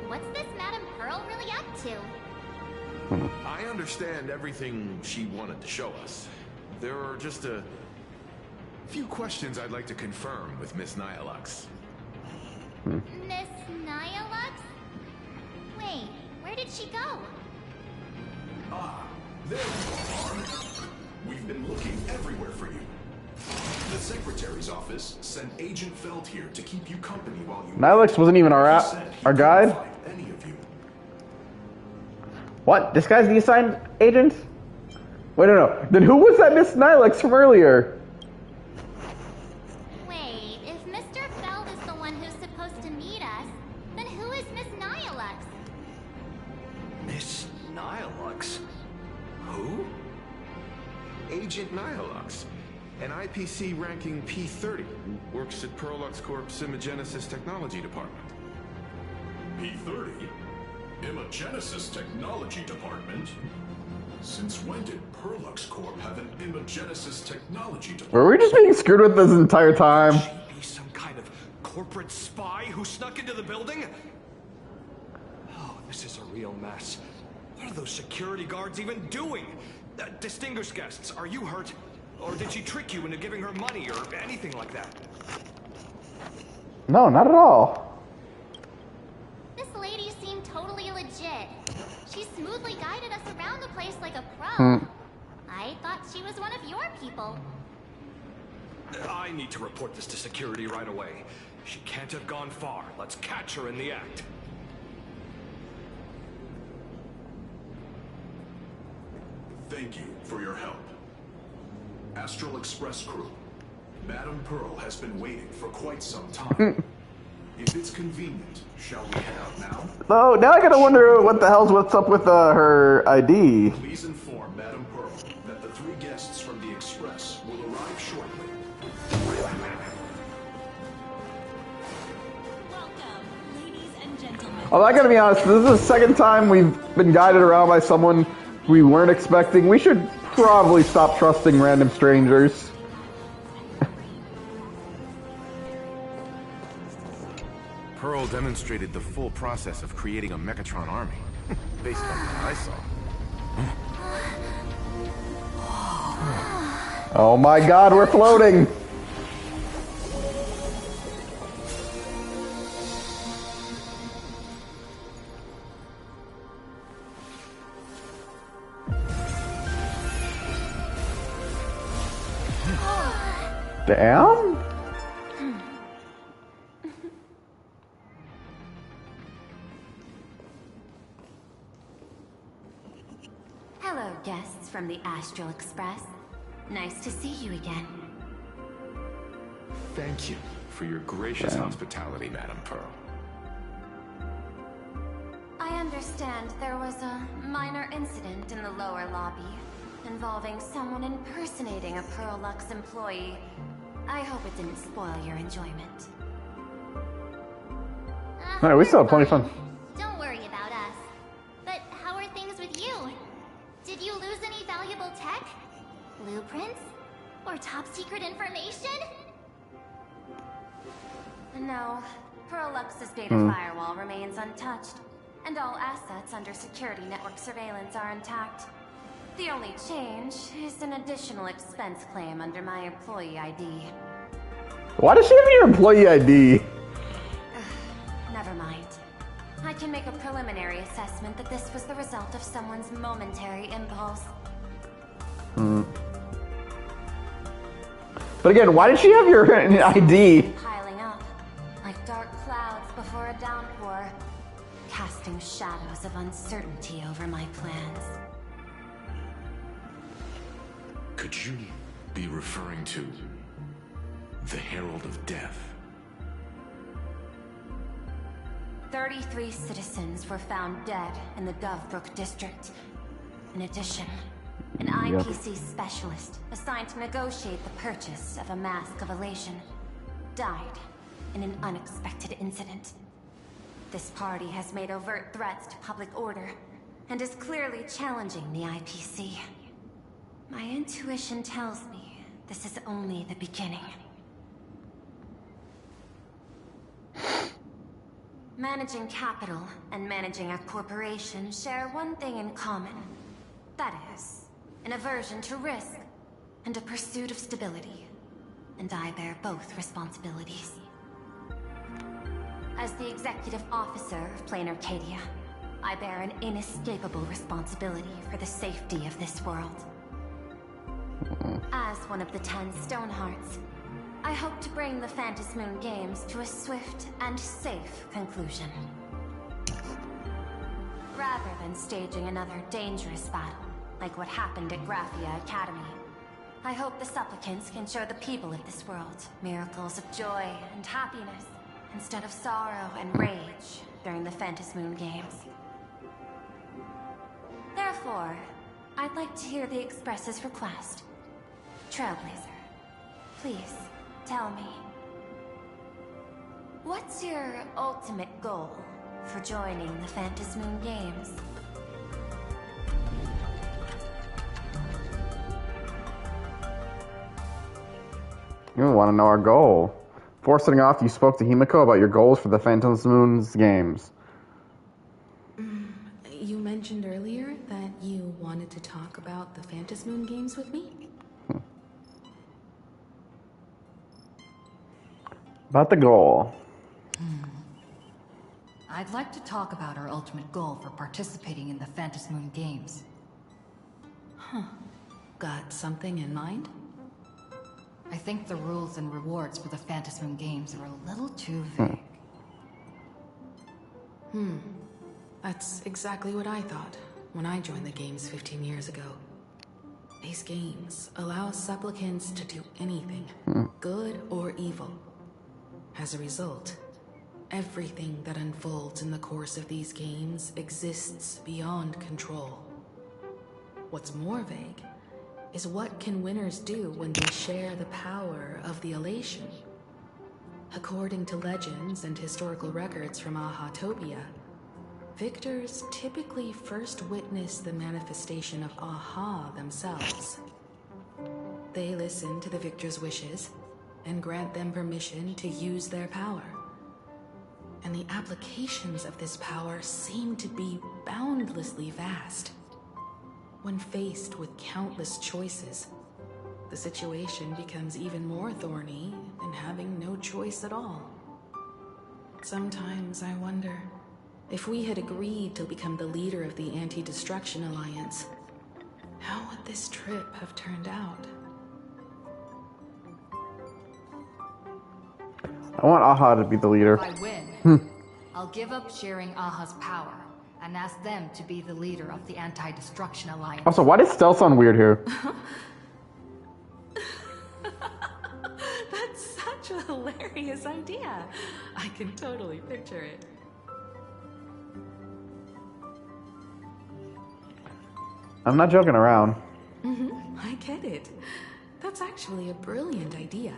What's this Madame Pearl really up to? I understand everything she wanted to show us. There are just a few questions I'd like to confirm with Miss Nihilux. Miss Nihilux? Wait, where did she go? Ah, there you are. We've been looking everywhere for you. The Secretary's office sent Agent Feld here to keep you company while you... Nihilux wasn't even our guide? Any of you. What? This guy's the assigned agent? Wait, no. Then who was that Miss Nihilux from earlier? Wait, if Mr. Feld is the one who's supposed to meet us, then who is Miss Nihilux? Miss Nihilux? Who? Agent Nihilux, an IPC ranking P30, who works at Prolux Corp's Imagenesis Technology Department. P30? Imagenesis Technology Department? Since when did Perlux Corp have an Imogenesis technology department? Were we just being screwed with this entire time? She be some kind of corporate spy who snuck into the building? Oh, this is a real mess. What are those security guards even doing? Distinguished guests, are you hurt? Or did she trick you into giving her money or anything like that? No, not at all. This lady seemed totally legit. She smoothly guided us around the place like a pro. I thought she was one of your people. I need to report this to security right away. She can't have gone far. Let's catch her in the act. Thank you for your help. Astral Express crew, Madame Pearl has been waiting for quite some time. If it's convenient, shall we head out now? Oh, now I gotta wonder what's up with her ID. Please inform Madame Pearl that the 3 guests from the Express will arrive shortly. Welcome, ladies and gentlemen. Oh, I gotta be honest, this is the second time we've been guided around by someone we weren't expecting. We should probably stop trusting random strangers. Pearl demonstrated the full process of creating a Mechatron army, based on what I saw. Oh my god, we're floating! Damn? Hello, guests from the Astral Express. Nice to see you again. Thank you for your gracious hospitality, Madame Pearl. I understand there was a minor incident in the lower lobby involving someone impersonating a Perlux employee. I hope it didn't spoil your enjoyment. Alright, we still have plenty of fun. Don't worry about us. But how are things with you? Did you lose any valuable tech? Blueprints? Or top secret information? No, Perlux's data firewall remains untouched, and all assets under security network surveillance are intact. The only change is an additional expense claim under my employee ID. Why does she have your employee ID? Never mind. I can make a preliminary assessment that this was the result of someone's momentary impulse. But again, why did she have your ID? Piling up, like dark clouds before a downpour, casting shadows of uncertainty over my plans. Could you be referring to the Herald of Death? 33 citizens were found dead in the Dovebrook district. In addition, an IPC specialist assigned to negotiate the purchase of a Mask of Elation died in an unexpected incident. This party has made overt threats to public order and is clearly challenging the IPC. My intuition tells me this is only the beginning. Managing capital and managing a corporation share one thing in common. That is, an aversion to risk and a pursuit of stability. And I bear both responsibilities. As the executive officer of Plain Arcadia, I bear an inescapable responsibility for the safety of this world. As one of the 10 Stonehearts, I hope to bring the Phantasm Moon Games to a swift and safe conclusion. Rather than staging another dangerous battle, like what happened at Graphia Academy, I hope the supplicants can show the people of this world miracles of joy and happiness, instead of sorrow and rage during the Phantasm Moon Games. Therefore, I'd like to hear the Express's request. Trailblazer, please, tell me. What's your ultimate goal for joining the Phantasm Moon Games? You want to know our goal. Before setting off, you spoke to Himiko about your goals for the Phantom Moon's games. You mentioned earlier that you wanted to talk about the Phantom Moon games with me? About the goal. I'd like to talk about our ultimate goal for participating in the Phantom Moon games. Got something in mind? I think the rules and rewards for the Phantom Moon games are a little too vague. That's exactly what I thought when I joined the games 15 years ago. These games allow supplicants to do anything, good or evil. As a result, everything that unfolds in the course of these games exists beyond control. What's more vague is what can winners do when they share the power of the elation. According to legends and historical records from Ahatopia, victors typically first witness the manifestation of Aha themselves. They listen to the victor's wishes and grant them permission to use their power. And the applications of this power seem to be boundlessly vast. When faced with countless choices, the situation becomes even more thorny than having no choice at all. Sometimes I wonder, if we had agreed to become the leader of the Anti-Destruction Alliance, how would this trip have turned out? I want Aha to be the leader. If I win, I'll give up sharing Aha's power and ask them to be the leader of the Anti-Destruction Alliance. Also, why does stealth sound weird here? That's such a hilarious idea. I can totally picture it. I'm not joking around. I get it. That's actually a brilliant idea.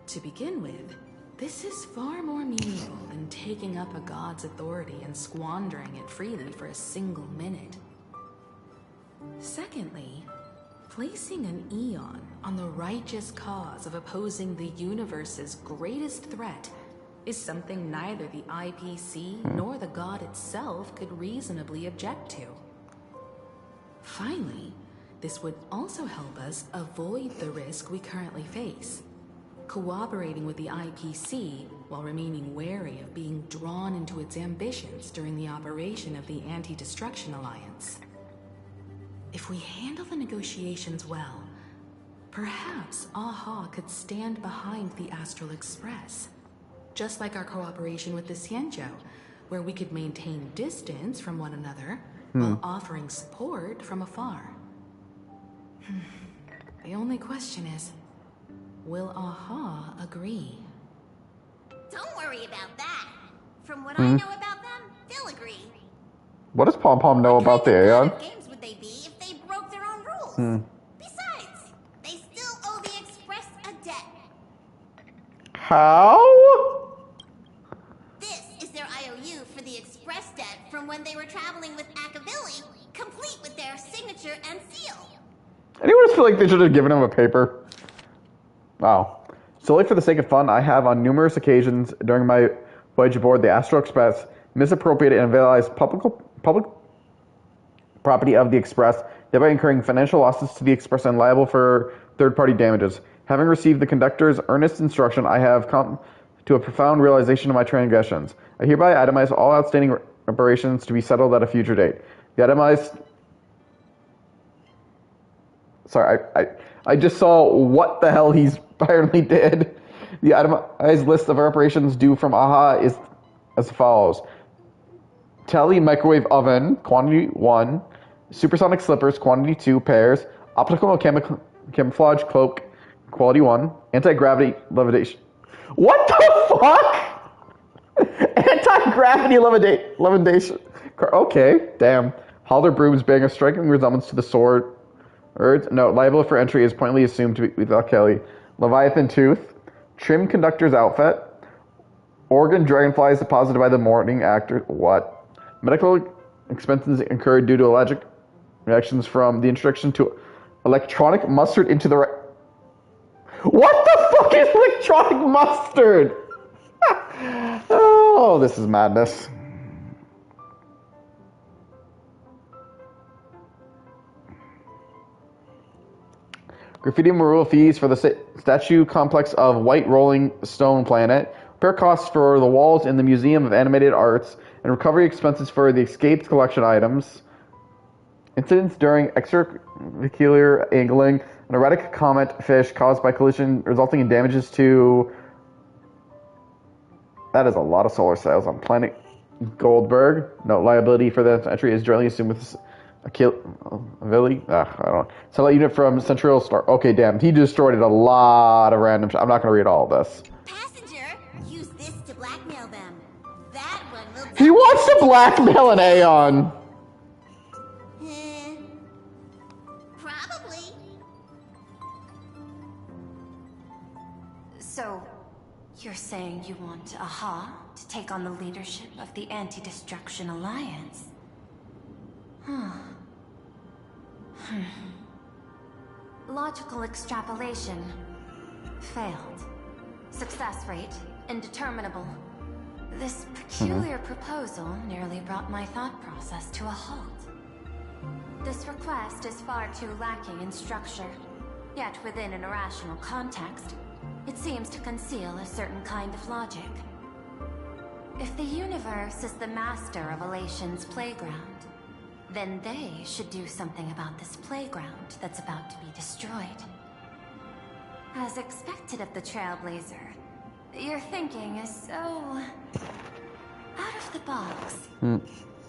To begin with, this is far more meaningful than taking up a god's authority and squandering it freely for a single minute. Secondly, placing an Eon on the righteous cause of opposing the universe's greatest threat is something neither the IPC nor the god itself could reasonably object to. Finally, this would also help us avoid the risk we currently face. Cooperating with the IPC while remaining wary of being drawn into its ambitions during the operation of the Anti-Destruction Alliance. If we handle the negotiations well, perhaps Aha could stand behind the Astral Express, just like our cooperation with the Xianzhou, where we could maintain distance from one another while offering support from afar. The only question is, will Aha agree? Don't worry about that. From what I know about them, they'll agree. What does Pom Pom know about the Aeon? What kind of games would they be if they broke their own rules? Besides, they still owe the Express a debt. How? This is their IOU for the Express debt from when they were traveling with Akavilli, complete with their signature and seal. Anyone feel like they should have given him a paper? Wow. Solely for the sake of fun, I have on numerous occasions during my voyage aboard the Astral Express misappropriated and vandalized public property of the Express, thereby incurring financial losses to the Express and liable for third-party damages. Having received the conductor's earnest instruction, I have come to a profound realization of my transgressions. I hereby itemize all outstanding reparations to be settled at a future date. The itemized... Sorry, I just saw what the hell he's apparently did. The itemized list of reparations due from Aha is as follows. Tele microwave oven, quantity 1. Supersonic slippers, quantity 2 pairs. Optical camouflage cloak, quality 1. Anti-gravity levitation. What the fuck? Anti-gravity levitation. Okay, damn. Halder brooms bearing a striking resemblance to the sword. No, liable for entry is pointedly assumed to be without Kelly. Leviathan tooth. Trim conductor's outfit. Organ dragonflies deposited by the morning actor. What? Medical expenses incurred due to allergic reactions from the introduction to electronic mustard into the What the fuck is electronic mustard? Oh, this is madness. Graffiti mural fees for the statue complex of White Rolling Stone Planet. Repair costs for the walls in the Museum of Animated Arts. And recovery expenses for the escaped collection items. Incidents during extravehicular angling. An erratic comet fish caused by collision resulting in damages to... That is a lot of solar sails on Planet Goldberg. No liability for the entry is generally assumed with I don't know. Satellite unit from Central Star. Okay, damn. He destroyed a lot of random I'm not going to read all of this. Passenger, use this to blackmail them. That one will... He wants to blackmail an Aeon. Probably. So, you're saying you want Aha to take on the leadership of the Anti-Destruction Alliance? Logical extrapolation. Failed. Success rate indeterminable. This peculiar proposal nearly brought my thought process to a halt. This request is far too lacking in structure, yet within an irrational context, it seems to conceal a certain kind of logic. If the universe is the master of Elation's playground, then they should do something about this playground that's about to be destroyed. As expected of the Trailblazer, your thinking is so... out of the box.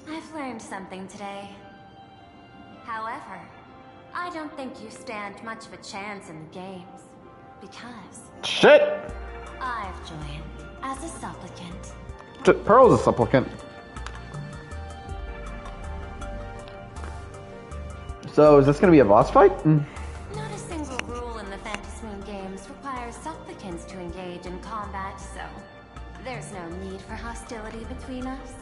I've learned something today. However, I don't think you stand much of a chance in the games, because... Shit! I've joined as a supplicant. Pearl's a supplicant. So, is this going to be a boss fight? Not a single rule in the Phantasmoon games requires supplicants to engage in combat, so there's no need for hostility between us.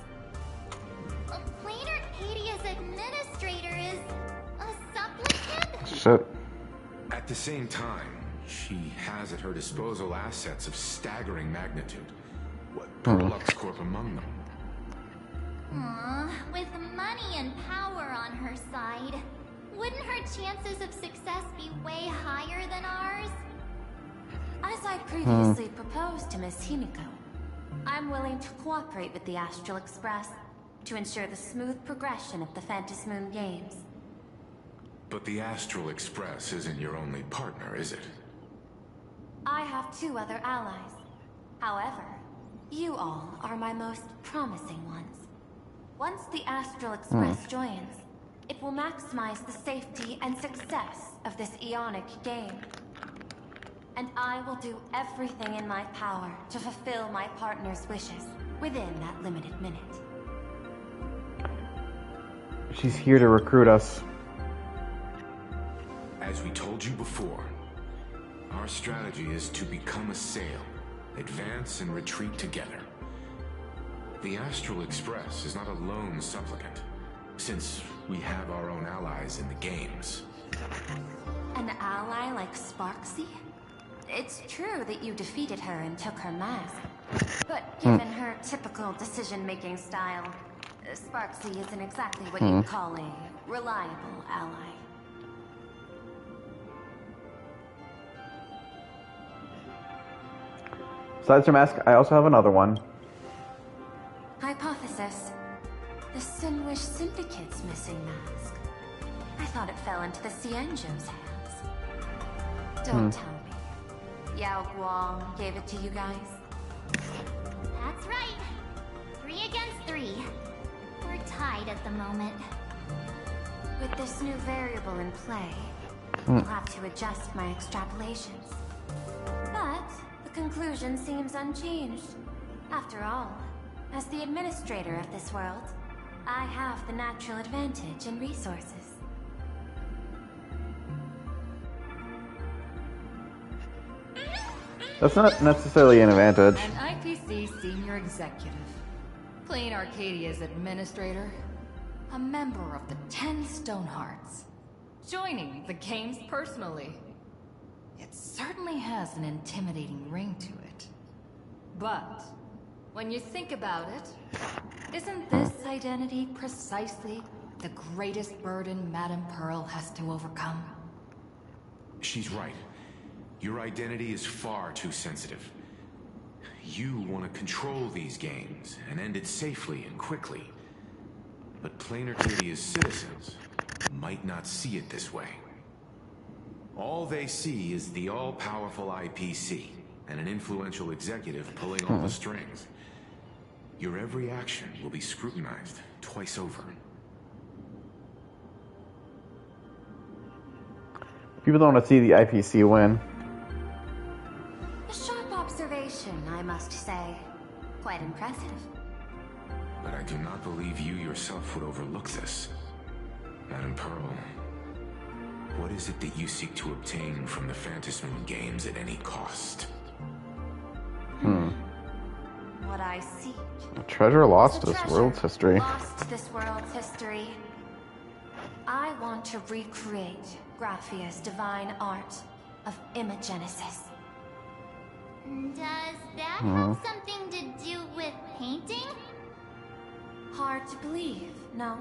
Plain Arcadia's administrator is a supplicant? Shit. At the same time, she has at her disposal assets of staggering magnitude. What Lux Corp among them? With money and power on her side, wouldn't her chances of success be way higher than ours? As I previously proposed to Miss Himiko, I'm willing to cooperate with the Astral Express to ensure the smooth progression of the Phantasmoon games. But the Astral Express isn't your only partner, is it? I have 2 other allies. However, you all are my most promising ones. Once the Astral Express joins, it will maximize the safety and success of this Ionic game. And I will do everything in my power to fulfill my partner's wishes within that limited minute. She's here to recruit us. As we told you before, our strategy is to become a sail, advance and retreat together. The Astral Express is not a lone supplicant, since we have our own allies in the games. An ally like Sparksy? It's true that you defeated her and took her mask. But given her typical decision-making style, Sparksy isn't exactly what you'd call a reliable ally. Besides her mask, I also have another one. Hypothesis. The Sinwish Syndicate's missing mask. I thought it fell into the Cienjo's hands. Don't tell me. Yao Guang gave it to you guys? That's right. 3 against 3. We're tied at the moment. With this new variable in play, I'll have to adjust my extrapolations. But the conclusion seems unchanged. After all, as the administrator of this world, I have the natural advantage in resources. That's not necessarily an advantage. An IPC senior executive. Plain Arcadia's administrator. A member of the 10 Stonehearts. Joining the games personally. It certainly has an intimidating ring to it. But when you think about it, isn't this identity precisely the greatest burden Madame Pearl has to overcome? She's right. Your identity is far too sensitive. You want to control these games and end it safely and quickly. But planar Curia's citizens might not see it this way. All they see is the all-powerful IPC and an influential executive pulling all the strings. Your every action will be scrutinized twice over. People don't want to see the IPC win. A sharp observation, I must say. Quite impressive. But I do not believe you yourself would overlook this. Madame Pearl, what is it that you seek to obtain from the Phantasmoon games at any cost? What I seek. A treasure lost to The this treasure world's history. Lost to this world's history. I want to recreate Graphia's divine art of imagenesis. Does that have something to do with painting? Hard to believe, no?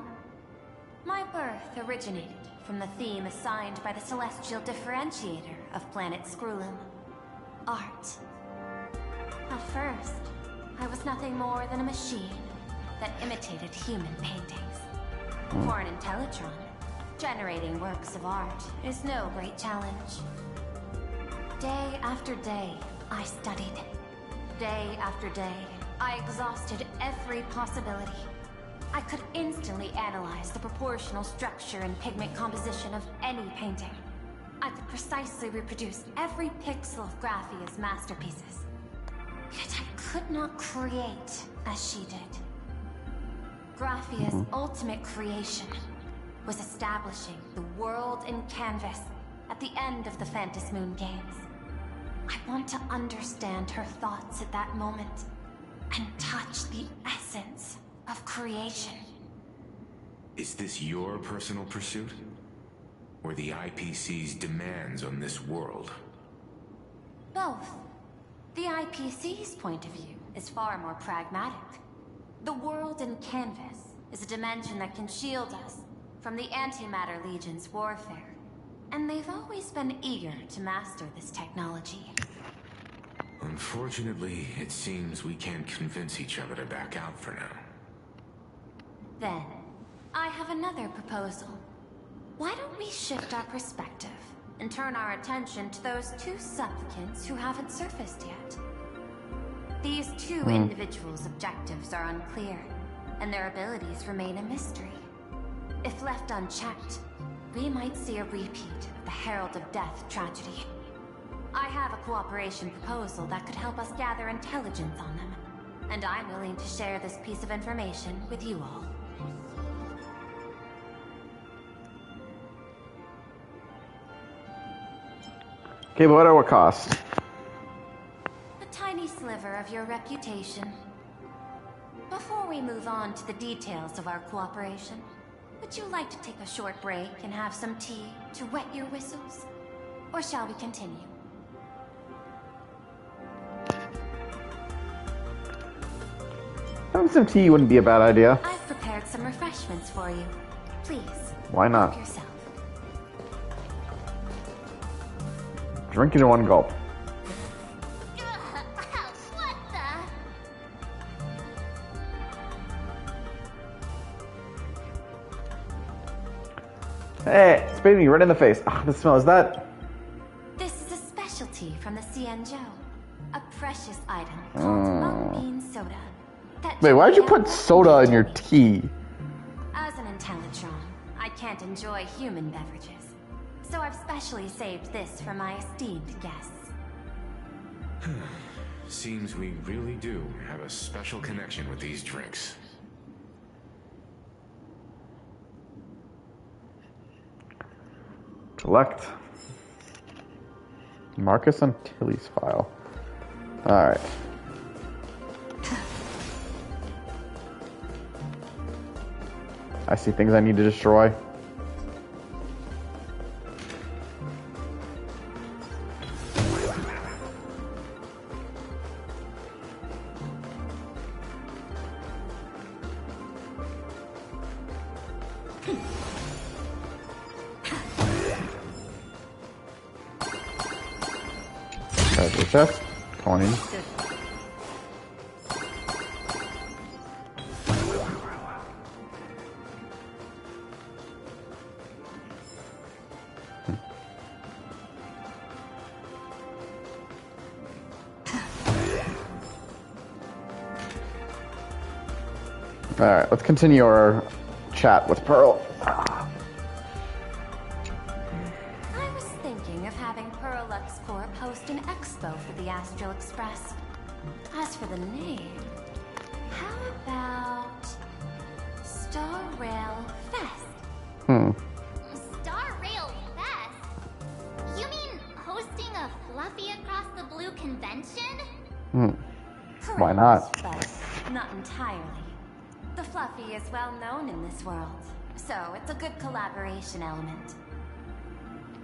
My birth originated from the theme assigned by the celestial differentiator of planet Skrulum. Art. At first, I was nothing more than a machine that imitated human paintings. For an Intellitron, generating works of art is no great challenge. Day after day, I studied. Day after day, I exhausted every possibility. I could instantly analyze the proportional structure and pigment composition of any painting. I could precisely reproduce every pixel of Graphia's masterpieces. Yet I could not create as she did. Graphia's ultimate creation was establishing the world in canvas at the end of the Phantasmoon games. I want to understand her thoughts at that moment and touch the essence of creation. Is this your personal pursuit? Or the IPC's demands on this world? Both. The IPC's point of view is far more pragmatic. The world in canvas is a dimension that can shield us from the Antimatter Legion's warfare. And they've always been eager to master this technology. Unfortunately, it seems we can't convince each other to back out for now. Then, I have another proposal. Why don't we shift our perspective and turn our attention to those two supplicants who haven't surfaced yet? These two individuals' objectives are unclear, and their abilities remain a mystery. If left unchecked, we might see a repeat of the Herald of Death tragedy. I have a cooperation proposal that could help us gather intelligence on them, and I'm willing to share this piece of information with you all. Okay, but at what cost? A tiny sliver of your reputation. Before we move on to the details of our cooperation, would you like to take a short break and have some tea to wet your whistles? Or shall we continue? Having some tea wouldn't be a bad idea. I've prepared some refreshments for you. Please. Why not? Help yourself. Drink it in one gulp. What the? Hey, spit me right in the face. Ah, the smell is that. This is a specialty from the Cienjo. A precious item called mung bean soda. Wait, why'd you put soda in your tea? As an Intellitron, I can't enjoy human beverages. So I've specially saved this for my esteemed guests. Seems we really do have a special connection with these drinks. Collect. Marcus and Tilly's file. Alright. I see things I need to destroy. Treasure chest, coins. Alright, let's continue our chat with Pearl. I was thinking of having Pearl Lux Corp host an expo for the Astral Express. As for the name, how about Star Rail Fest? Star Rail Fest? You mean hosting a Fluffy Across the Blue convention? Why not? But not entirely. The Fluffy is well known in this world, so it's a good collaboration element.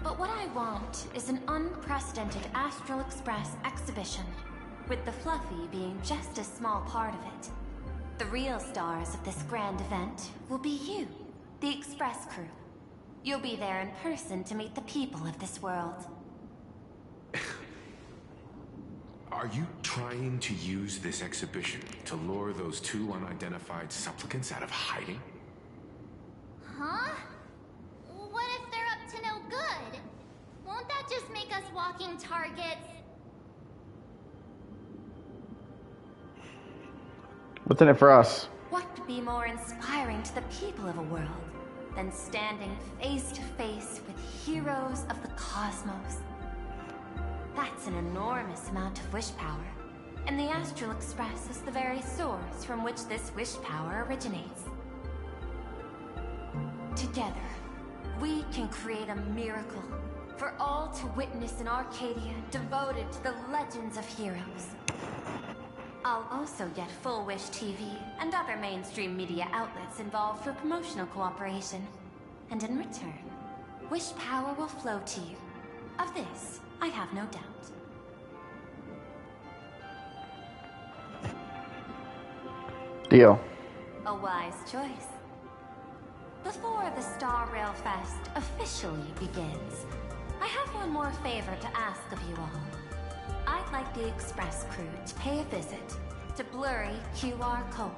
But what I want is an unprecedented Astral Express exhibition, with the Fluffy being just a small part of it. The real stars of this grand event will be you, the Express crew. You'll be there in person to meet the people of this world. Are you trying to use this exhibition to lure those two unidentified supplicants out of hiding? Huh? What if they're up to no good? Won't that just make us walking targets? What's in it for us? What could be more inspiring to the people of a world than standing face to face with heroes of the cosmos? That's an enormous amount of wish power, and the Astral Express is the very source from which this wish power originates. Together, we can create a miracle for all to witness in Arcadia devoted to the legends of heroes. I'll also get Full Wish TV and other mainstream media outlets involved for promotional cooperation. And in return, wish power will flow to you. Of this, I have no doubt. Deal. A wise choice. Before the Star Rail Fest officially begins, I have one more favor to ask of you all. I'd like the Express crew to pay a visit to Blurry QR Colt,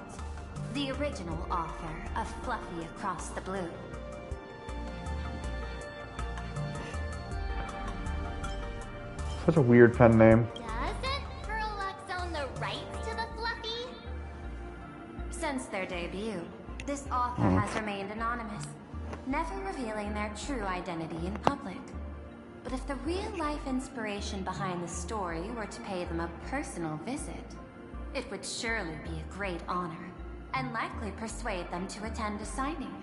the original author of Fluffy Across the Blue. Such a weird pen name. Doesn't Pearl Lux own the rights to the Fluffy? Since their debut, this author has remained anonymous, never revealing their true identity in public. But if the real-life inspiration behind the story were to pay them a personal visit, it would surely be a great honor, and likely persuade them to attend a signing,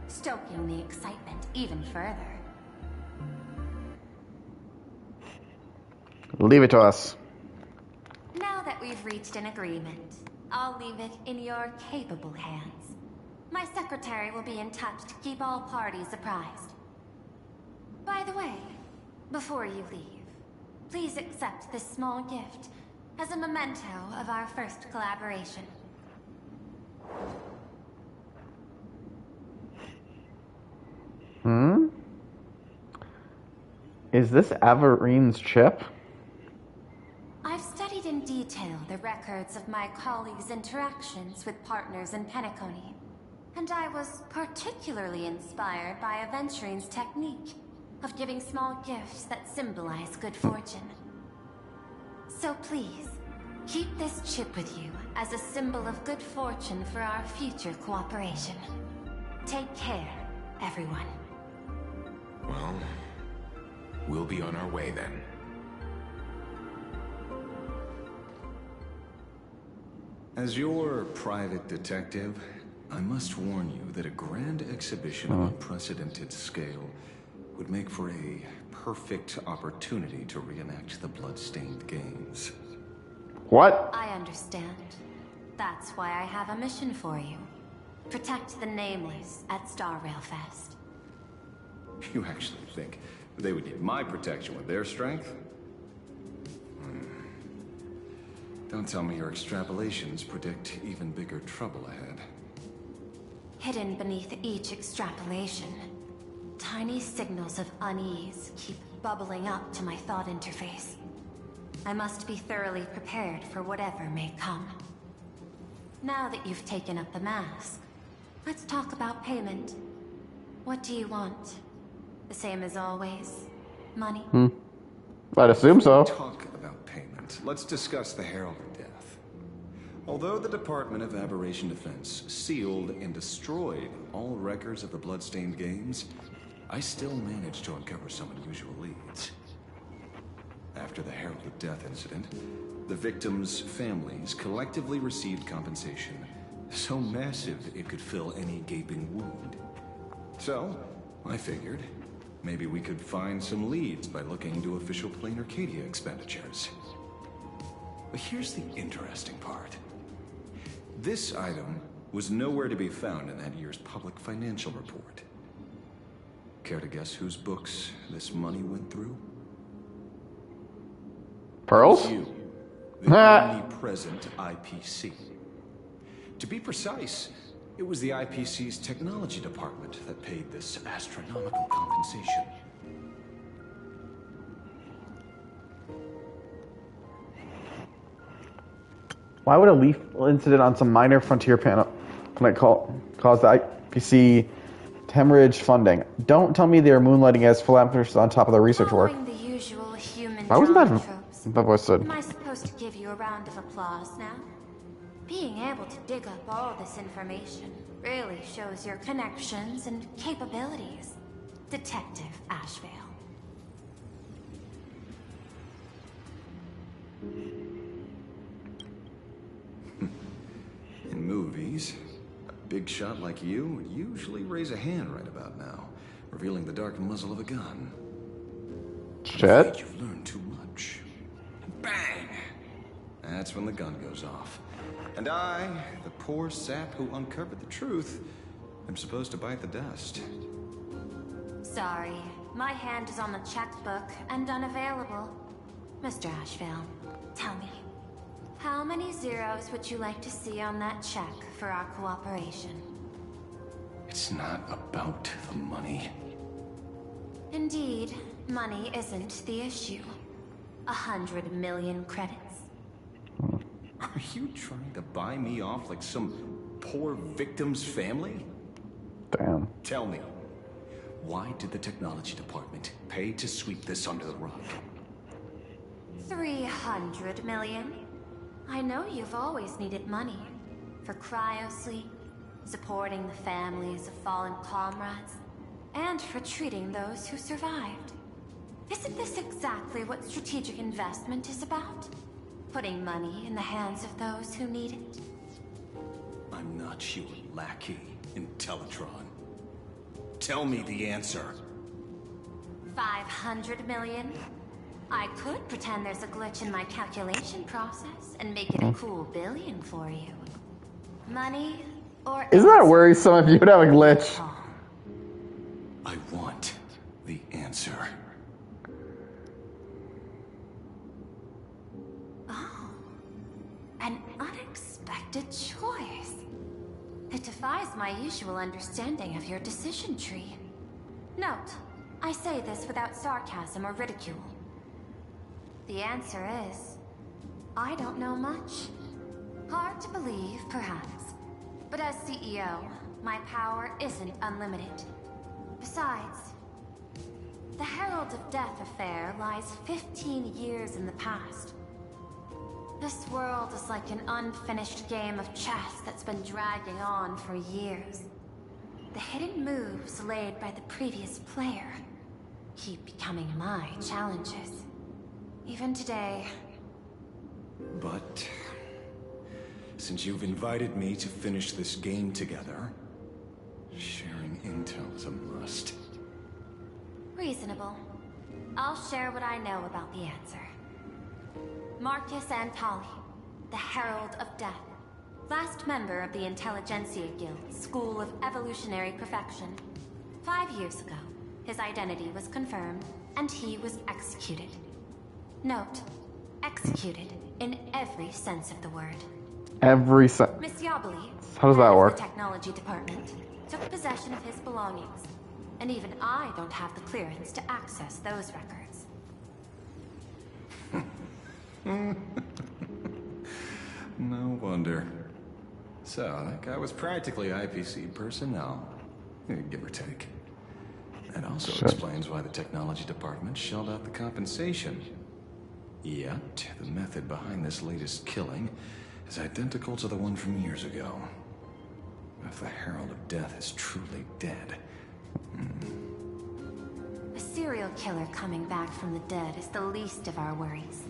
stoking the excitement even further. Leave it to us. Now that we've reached an agreement, I'll leave it in your capable hands. My secretary will be in touch to keep all parties apprised. By the way, before you leave, please accept this small gift as a memento of our first collaboration. Is this Averine's chip? I've studied in detail the records of my colleagues' interactions with partners in Penacony, and I was particularly inspired by Aventurine's technique of giving small gifts that symbolize good fortune. So please, keep this chip with you as a symbol of good fortune for our future cooperation. Take care, everyone. Well, we'll be on our way then. As your private detective, I must warn you that a grand exhibition of unprecedented scale would make for a perfect opportunity to reenact the blood-stained games. What? I understand. That's why I have a mission for you. Protect the Nameless at Star Rail Fest. You actually think they would need my protection with their strength? Don't tell me your extrapolations predict even bigger trouble ahead. Hidden beneath each extrapolation, tiny signals of unease keep bubbling up to my thought interface. I must be thoroughly prepared for whatever may come. Now that you've taken up the mask, let's talk about payment. What do you want? The same as always? Money? I'd assume so. Talk about payment. Let's discuss the Herald of Death. Although the Department of Aberration Defense sealed and destroyed all records of the Bloodstained Games, I still managed to uncover some unusual leads. After the Herald of Death incident, the victims' families collectively received compensation so massive it could fill any gaping wound. So, I figured, maybe we could find some leads by looking into official Plain Arcadia expenditures. But here's the interesting part. This item was nowhere to be found in that year's public financial report. Care to guess whose books this money went through? Pearls? You, the omnipresent IPC. To be precise, it was the IPC's technology department that paid this astronomical compensation. Why would a lethal incident on some minor frontier planet cause the IPC to hemorrhage funding? Don't tell me they are moonlighting as philanthropists on top of their research work. Following the usual human Why wasn't that tropes. that voice said? Am I supposed to give you a round of applause now? Being able to dig up all this information really shows your connections and capabilities, Detective Ashvale. In movies, a big shot like you would usually raise a hand right about now, revealing the dark muzzle of a gun. Shit. You've learned too much. Bang! That's when the gun goes off. And I, the poor sap who uncovered the truth, am supposed to bite the dust. Sorry, my hand is on the checkbook and unavailable. Mr. Ashvale, tell me, how many zeros would you like to see on that check for our cooperation? It's not about the money. Indeed, money isn't the issue. 100 million credits. Are you trying to buy me off like some poor victim's family? Damn. Tell me, why did the technology department pay to sweep this under the rug? 300 million? I know you've always needed money. For cryosleep, supporting the families of fallen comrades, and for treating those who survived. Isn't this exactly what strategic investment is about? Putting money in the hands of those who need it? I'm not your lackey, Intellitron. Tell me the answer. 500 million? I could pretend there's a glitch in my calculation process and make it a cool billion for you. Money or... Isn't that worrisome if you would have a glitch? I want the answer. Oh, an unexpected choice. It defies my usual understanding of your decision tree. Note, I say this without sarcasm or ridicule. The answer is, I don't know much. Hard to believe, perhaps. But as CEO, my power isn't unlimited. Besides, the Herald of Death affair lies 15 years in the past. This world is like an unfinished game of chess that's been dragging on for years. The hidden moves laid by the previous player keep becoming my challenges. Even today. But since you've invited me to finish this game together, sharing intel is a must. Reasonable. I'll share what I know about the answer. Marcus Antali, the Herald of Death. Last member of the Intelligentsia Guild, School of Evolutionary Perfection. 5 years ago, his identity was confirmed, and he was executed. Note, executed in every sense of the word. Every sense. Miss Yobeli, How does that work? The technology department, took possession of his belongings. And even I don't have the clearance to access those records. No wonder. So, that guy was practically IPC personnel. Give or take. That also explains why the technology department shelled out the compensation. Yet, the method behind this latest killing is identical to the one from years ago. If the Herald of Death is truly dead... A serial killer coming back from the dead is the least of our worries.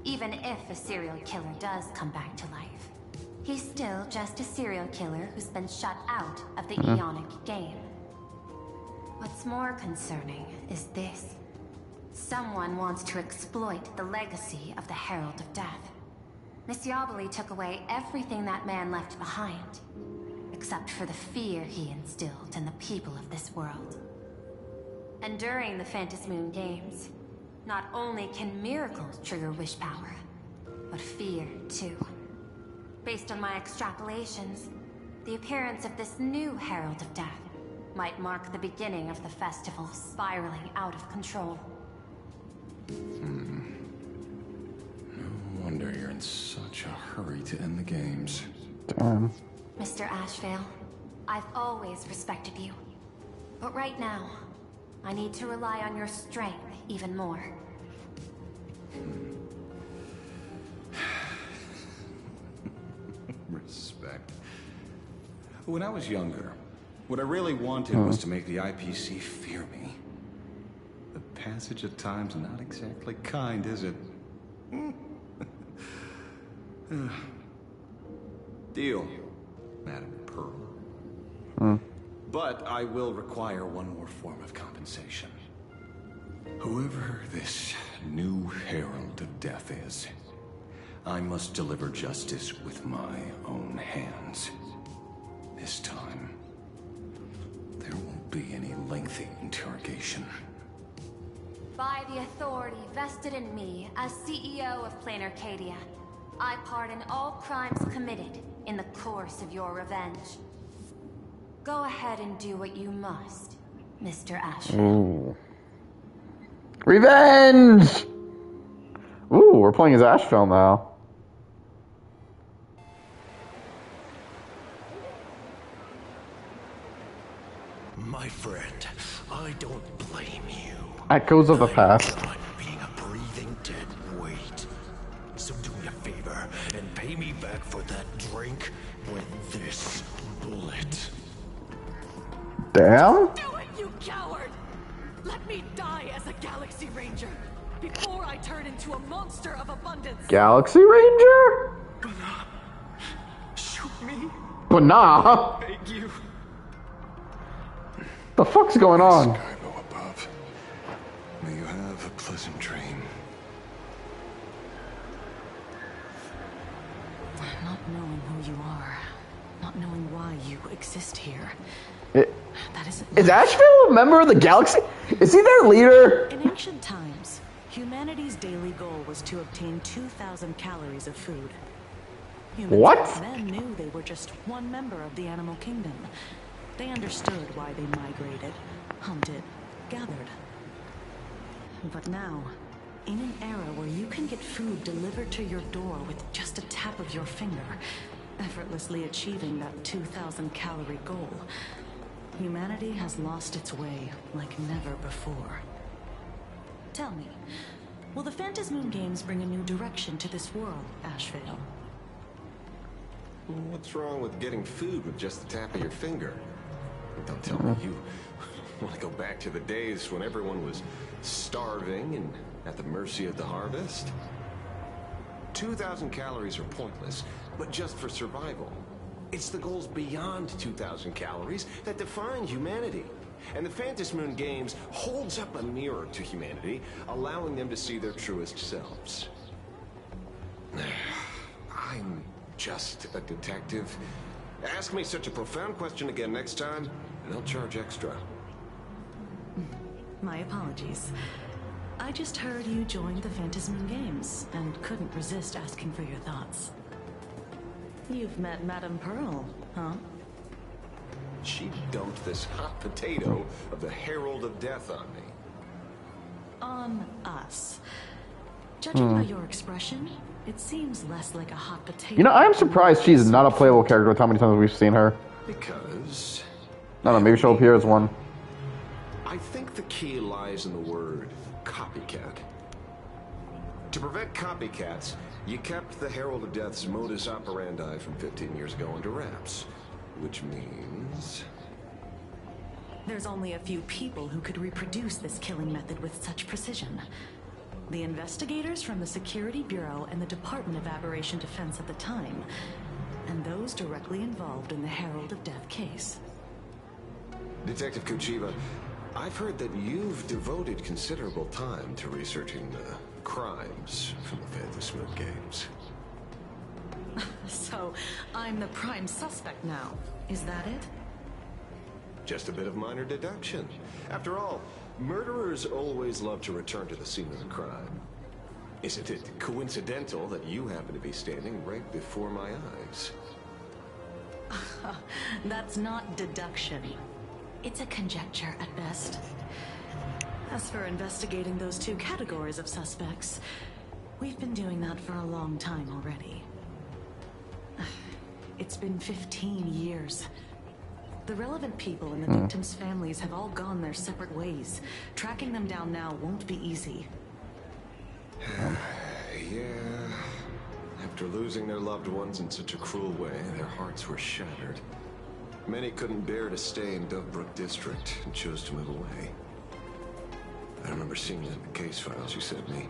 Even if a serial killer does come back to life, he's still just a serial killer who's been shut out of the Eonic game. What's more concerning is this. Someone wants to exploit the legacy of the Herald of Death. Misyabali took away everything that man left behind, except for the fear he instilled in the people of this world. And during the Phantasmoon Games, not only can miracles trigger wish power, but fear too. Based on my extrapolations, the appearance of this new Herald of Death might mark the beginning of the festival spiraling out of control. No wonder you're in such a hurry to end the games. Damn. Mr. Ashvale, I've always respected you. But right now, I need to rely on your strength even more. Respect. When I was younger, what I really wanted was to make the IPC fear me. The passage of time's not exactly kind, is it? Deal, Madam Pearl. But I will require one more form of compensation. Whoever this new Herald of Death is, I must deliver justice with my own hands. This time, there won't be any lengthy interrogation. By the authority vested in me as CEO of Plain Arcadia, I pardon all crimes committed in the course of your revenge. Go ahead and do what you must, Mr. Ashford. Ooh. Revenge! Ooh, we're playing as Ashvale now. My friend, I don't blame you. Echoes of the past. I'm being a breathing dead weight. So do me a favor and pay me back for that drink with this bullet. Damn. Do it, you coward! Let me die as a Galaxy Ranger before I turn into a monster of abundance. Galaxy Ranger? Shoot me. But nah. Thank you. The fuck's going on? Sky go above. May you have a pleasant dream. Not knowing who you are, not knowing why you exist here. That Is Ashvale a member of the Galaxy? Is he their leader? In ancient times, humanity's daily goal was to obtain 2,000 calories of food. Humans back then knew they were just one member of the animal kingdom. They understood why they migrated, hunted, gathered. But now, in an era where you can get food delivered to your door with just a tap of your finger, effortlessly achieving that 2,000 calorie goal, humanity has lost its way like never before. Tell me, will the Phantasmoon Games bring a new direction to this world, Ashvale? What's wrong with getting food with just the tap of your finger? Don't tell me you want to go back to the days when everyone was starving and at the mercy of the harvest? 2,000 calories are pointless, but just for survival. It's the goals beyond 2,000 calories that define humanity. And the Phantasmoon Games holds up a mirror to humanity, allowing them to see their truest selves. I'm just a detective. Ask me such a profound question again next time, and I'll charge extra. My apologies. I just heard you joined the Phantasmoon Games, and couldn't resist asking for your thoughts. You've met Madame Pearl, huh? she dumped this hot potato of the Herald of Death on me. On us. Judging by your expression, it seems less like a hot potato. You know, I'm surprised she's not a playable character with how many times we've seen her. Because... I don't know, maybe she'll appear as one. I think the key lies in the word copycat. To prevent copycats, you kept the Herald of Death's modus operandi from 15 years ago under wraps. Which means... There's only a few people who could reproduce this killing method with such precision. The investigators from the Security Bureau and the Department of Aberration Defense at the time, and those directly involved in the Herald of Death case. Detective Kuchiba, I've heard that you've devoted considerable time to researching the crimes from the Phantasmoon games. So, I'm the prime suspect now. Is that it? Just a bit of minor deduction. After all, murderers always love to return to the scene of the crime. Isn't it coincidental that you happen to be standing right before my eyes? That's not deduction. It's a conjecture at best. As for investigating those two categories of suspects, we've been doing that for a long time already. It's been 15 years. The relevant people and the victims' families have all gone their separate ways. Tracking them down now won't be easy. Yeah. After losing their loved ones in such a cruel way, their hearts were shattered. Many couldn't bear to stay in Dovebrook District and chose to move away. I remember seeing it in the case files you sent me.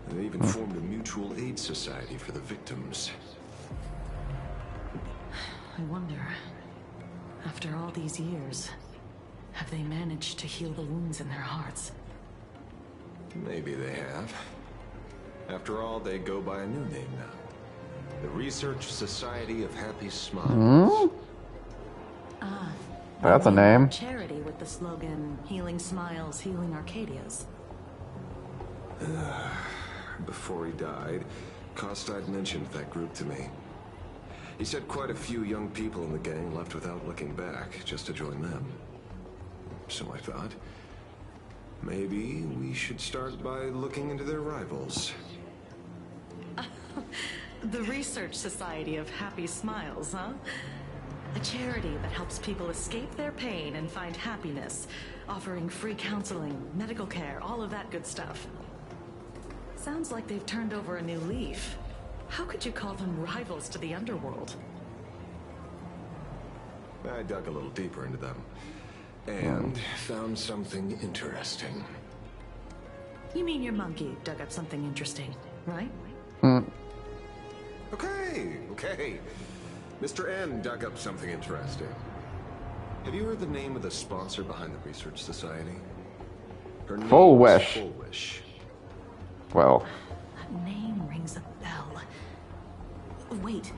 They even formed a mutual aid society for the victims. I wonder, after all these years, have they managed to heal the wounds in their hearts? Maybe they have. After all, they go by a new name now. The Research Society of Happy Smiles. Ah. That's a name. Charity with the slogan, Healing Smiles, Healing Arcadias. Before he died, Kostad mentioned that group to me. He said quite a few young people in the gang left without looking back, just to join them. So I thought, maybe we should start by looking into their rivals. The Research Society of Happy Smiles, huh? A charity that helps people escape their pain and find happiness, offering free counseling, medical care, all of that good stuff. Sounds like they've turned over a new leaf. How could you call them rivals to the underworld? I dug a little deeper into them, and found something interesting. You mean your monkey dug up something interesting, right? Okay. Mr. N dug up something interesting. Have you heard the name of the sponsor behind the Research Society? Her name Full Wish. Full Wish. Well. That name rings a bell. Wait,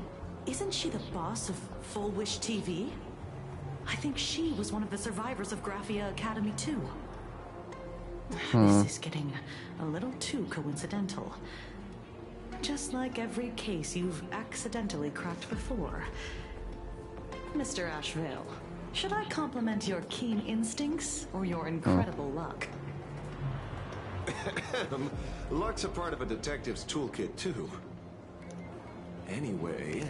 isn't she the boss of Full Wish TV? I think she was one of the survivors of Graphia Academy too. This is getting a little too coincidental. Just like every case you've accidentally cracked before. Mr. Ashvale, should I compliment your keen instincts or your incredible luck? Luck's a part of a detective's toolkit too. Anyway,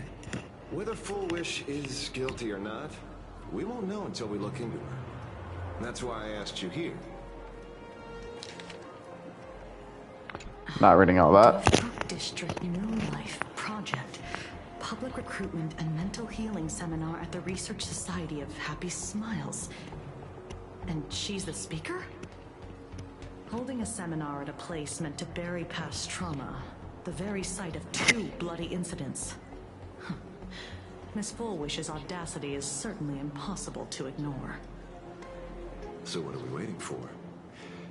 whether Full Wish is guilty or not, we won't know until we look into her. That's why I asked you here. Not reading all that. Dovebrook District New Life Project. Public Recruitment and Mental Healing Seminar at the Research Society of Happy Smiles. And she's the speaker? Holding a seminar at a place meant to bury past trauma. The very site of 2 bloody incidents. Miss Fullwish's audacity is certainly impossible to ignore. So what are we waiting for?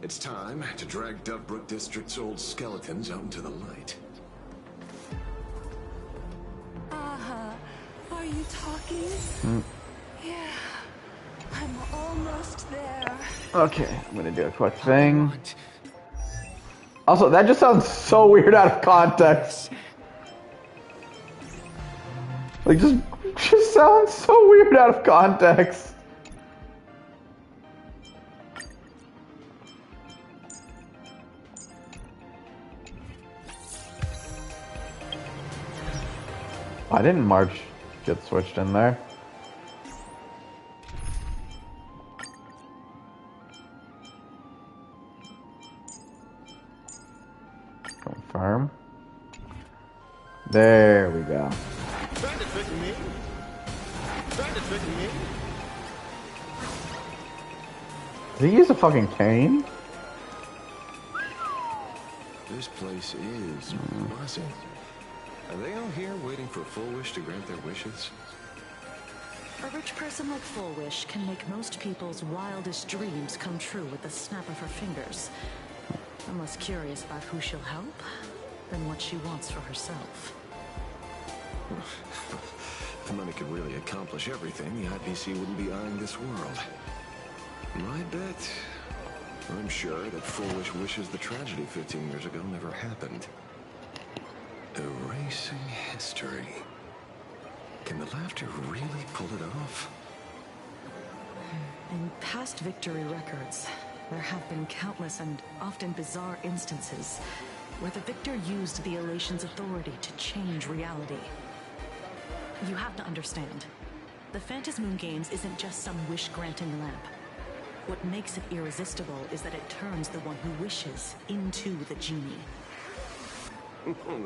It's time to drag Dovebrook District's old skeletons out into the light. Are you talking? Yeah, I'm almost there. Okay, I'm gonna do a quick thing. Also, that just sounds so weird out of context. Like, just sounds so weird out of context. Why didn't March get switched in there? Confirm. There we go. Trying to trick me? Trying to trick me? Did he use a fucking cane? This place is buzzing. Are they all here waiting for Full Wish to grant their wishes? A rich person like Full Wish can make most people's wildest dreams come true with the snap of her fingers. I'm less curious about who she'll help than what she wants for herself. If money could really accomplish everything, the IPC wouldn't be eyeing this world. My bet, I'm sure that Full Wish wishes the tragedy 15 years ago never happened. Erasing history. Can the laughter really pull it off? In past victory records, there have been countless and often bizarre instances where the victor used the Elation's authority to change reality. You have to understand, the Phantasmoon Games isn't just some wish-granting lamp. What makes it irresistible is that it turns the one who wishes into the genie.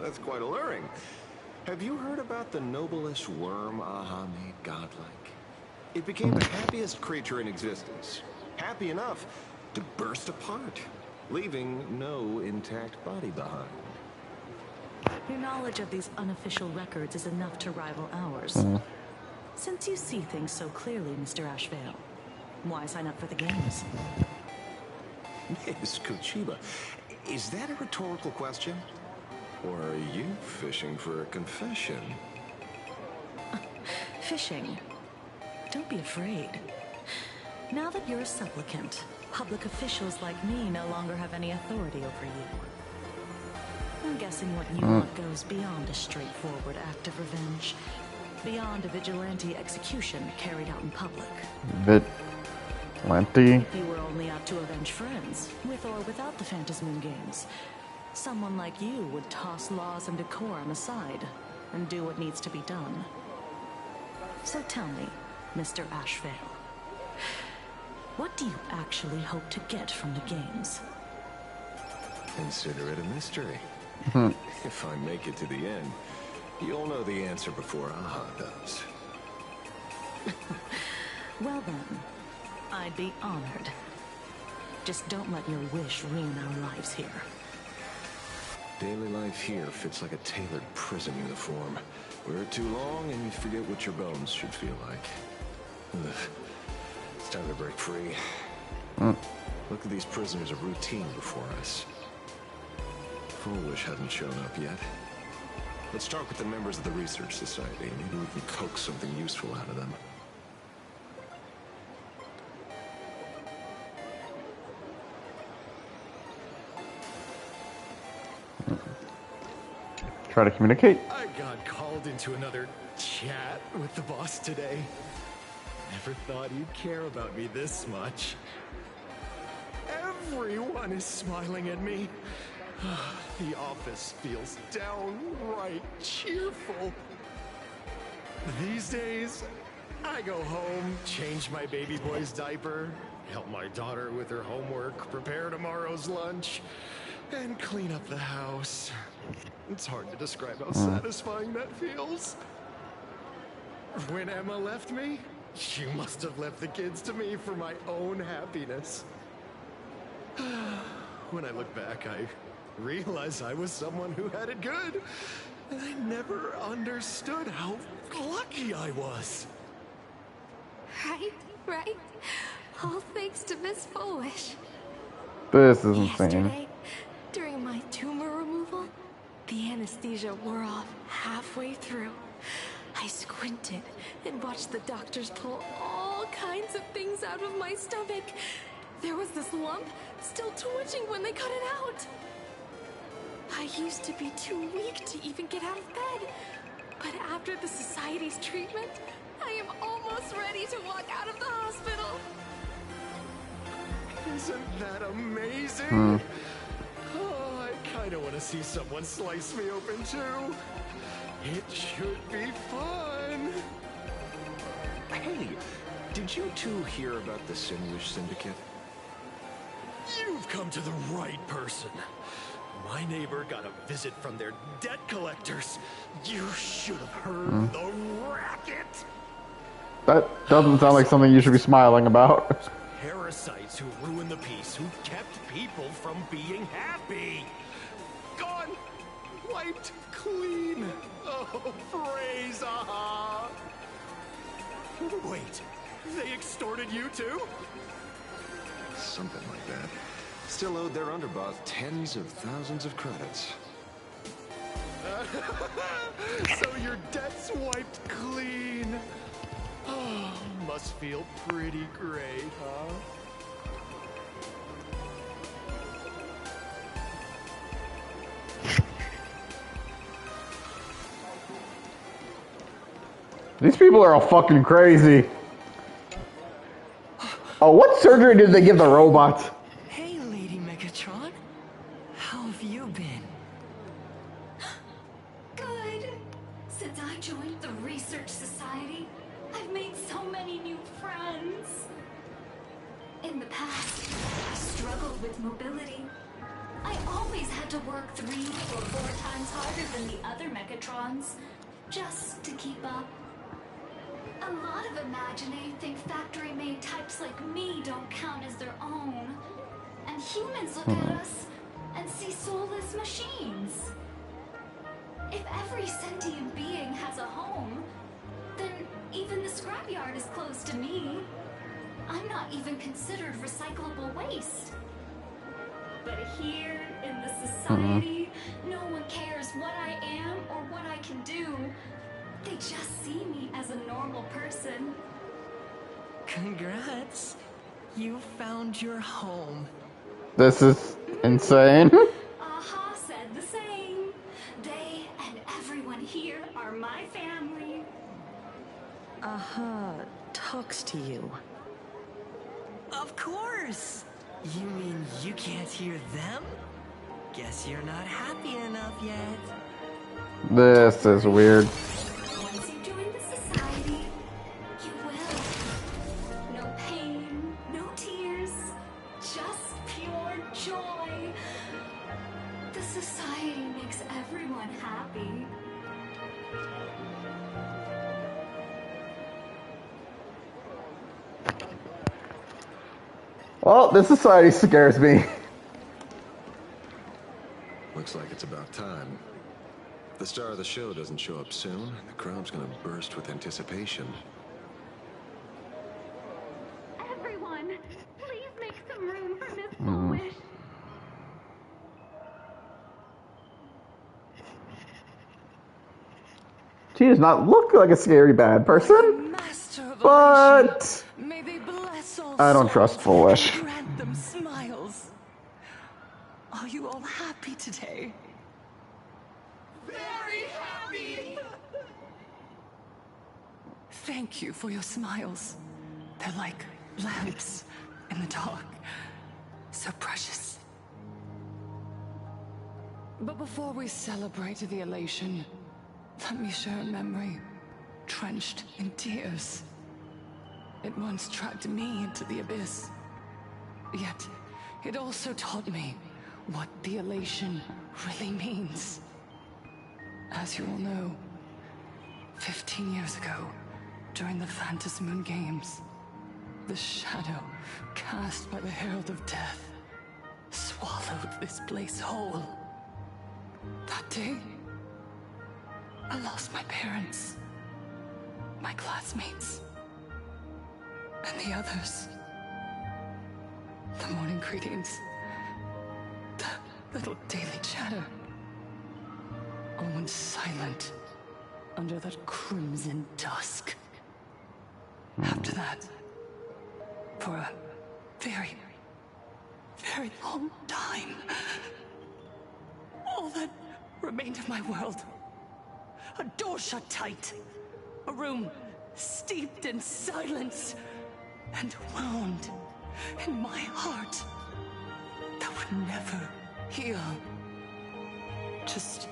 That's quite alluring. Have you heard about the noblest worm Aha made godlike? It became the happiest creature in existence. Happy enough to burst apart, leaving no intact body behind. Your knowledge of these unofficial records is enough to rival ours. Since you see things so clearly, Mr. Ashvale, why sign up for the games? Miss Kochiba, is that a rhetorical question? Or are you fishing for a confession? Fishing? Don't be afraid. Now that you're a supplicant, public officials like me no longer have any authority over you. I'm guessing what you want goes beyond a straightforward act of revenge. Beyond a vigilante execution carried out in public. Vigilante? If you were only out to avenge friends, with or without the Phantasmoon Games, someone like you would toss laws and decorum aside and do what needs to be done. So tell me, Mr. Ashvale, what do you actually hope to get from the games? Consider it a mystery. If I make it to the end, you'll know the answer before Aha does. Well then, I'd be honored. Just don't let your wish ruin our lives here. Daily life here fits like a tailored prison uniform. Wear it too long and you forget what your bones should feel like. Ugh. It's time to break free. Look at these prisoners of routine before us. Full Wish hasn't shown up yet. Let's start with the members of the Research Society. Maybe we can coax something useful out of them. Try to communicate. I got called into another chat with the boss today. Never thought he'd care about me this much. Everyone is smiling at me. The office feels downright cheerful. These days, I go home, change my baby boy's diaper, help my daughter with her homework, prepare tomorrow's lunch, and clean up the house. It's hard to describe how satisfying that feels. When Emma left me, she must have left the kids to me for my own happiness. When I look back, I realize I was someone who had it good, and I never understood how lucky I was. Right. All thanks to Miss Foolish. This is insane. Yesterday, during my tumor removal, the anesthesia wore off halfway through. I squinted and watched the doctors pull all kinds of things out of my stomach. There was this lump still twitching when they cut it out. I used to be too weak to even get out of bed. But after the Society's treatment, I am almost ready to walk out of the hospital. Isn't that amazing? Oh, I kind of want to see someone slice me open too. It should be fun. Hey, did you two hear about the Sinwish Syndicate? You've come to the right person. My neighbor got a visit from their debt collectors. You should have heard the racket. That doesn't sound like something you should be smiling about. Parasites who ruin the peace, who kept people from being happy. Gone, wiped clean. Oh, praise aha. Wait, they extorted you too? Something like that. Still owed their underboss tens of thousands of credits. So your debt's wiped clean. Oh, must feel pretty great, huh? These people are all fucking crazy. Oh, what surgery did they give the robots? Hey, Lady Megatron. How have you been? Good. Since I joined the Research Society, I've made so many new friends. In the past, I struggled with mobility. I always had to work 3 or 4 times harder than the other Megatrons, just to keep up. A lot of Imaginae think factory-made types like me don't count as their own. And humans look at us and see soulless machines. If every sentient being has a home, then even the scrapyard is close to me. I'm not even considered recyclable waste. But here in the society, no one cares what I am or what I can do. They just see me as a normal person. Congrats. You found your home. This is insane. Aha said the same. They and everyone here are my family. Aha talks to you. Of course. You mean you can't hear them? Guess you're not happy enough yet. This is weird. Once you join the society, you will. No pain, no tears, just pure joy. The society makes everyone happy. Well, this society scares me. Looks like it's about time. If the star of the show doesn't show up soon, the crowd's gonna burst with anticipation. Everyone, please make some room for Miss Foolish. She does not look like a scary bad person, but I don't trust Foolish. Grant them smiles. Are you all happy today? Very happy! Thank you for your smiles. They're like lamps in the dark. So precious. But before we celebrate the elation, let me share a memory drenched in tears. It once dragged me into the abyss. Yet, it also taught me what the elation really means. As you all know, 15 years ago, during the Phantasmoon Games, the shadow cast by the Herald of Death swallowed this place whole. That day, I lost my parents, my classmates, and the others. The morning greetings, the little daily chatter, all went silent under that crimson dusk. After that, for a very, very long time, all that remained of my world, A door shut tight. A room steeped in silence. And a wound in my heart that would never heal. Just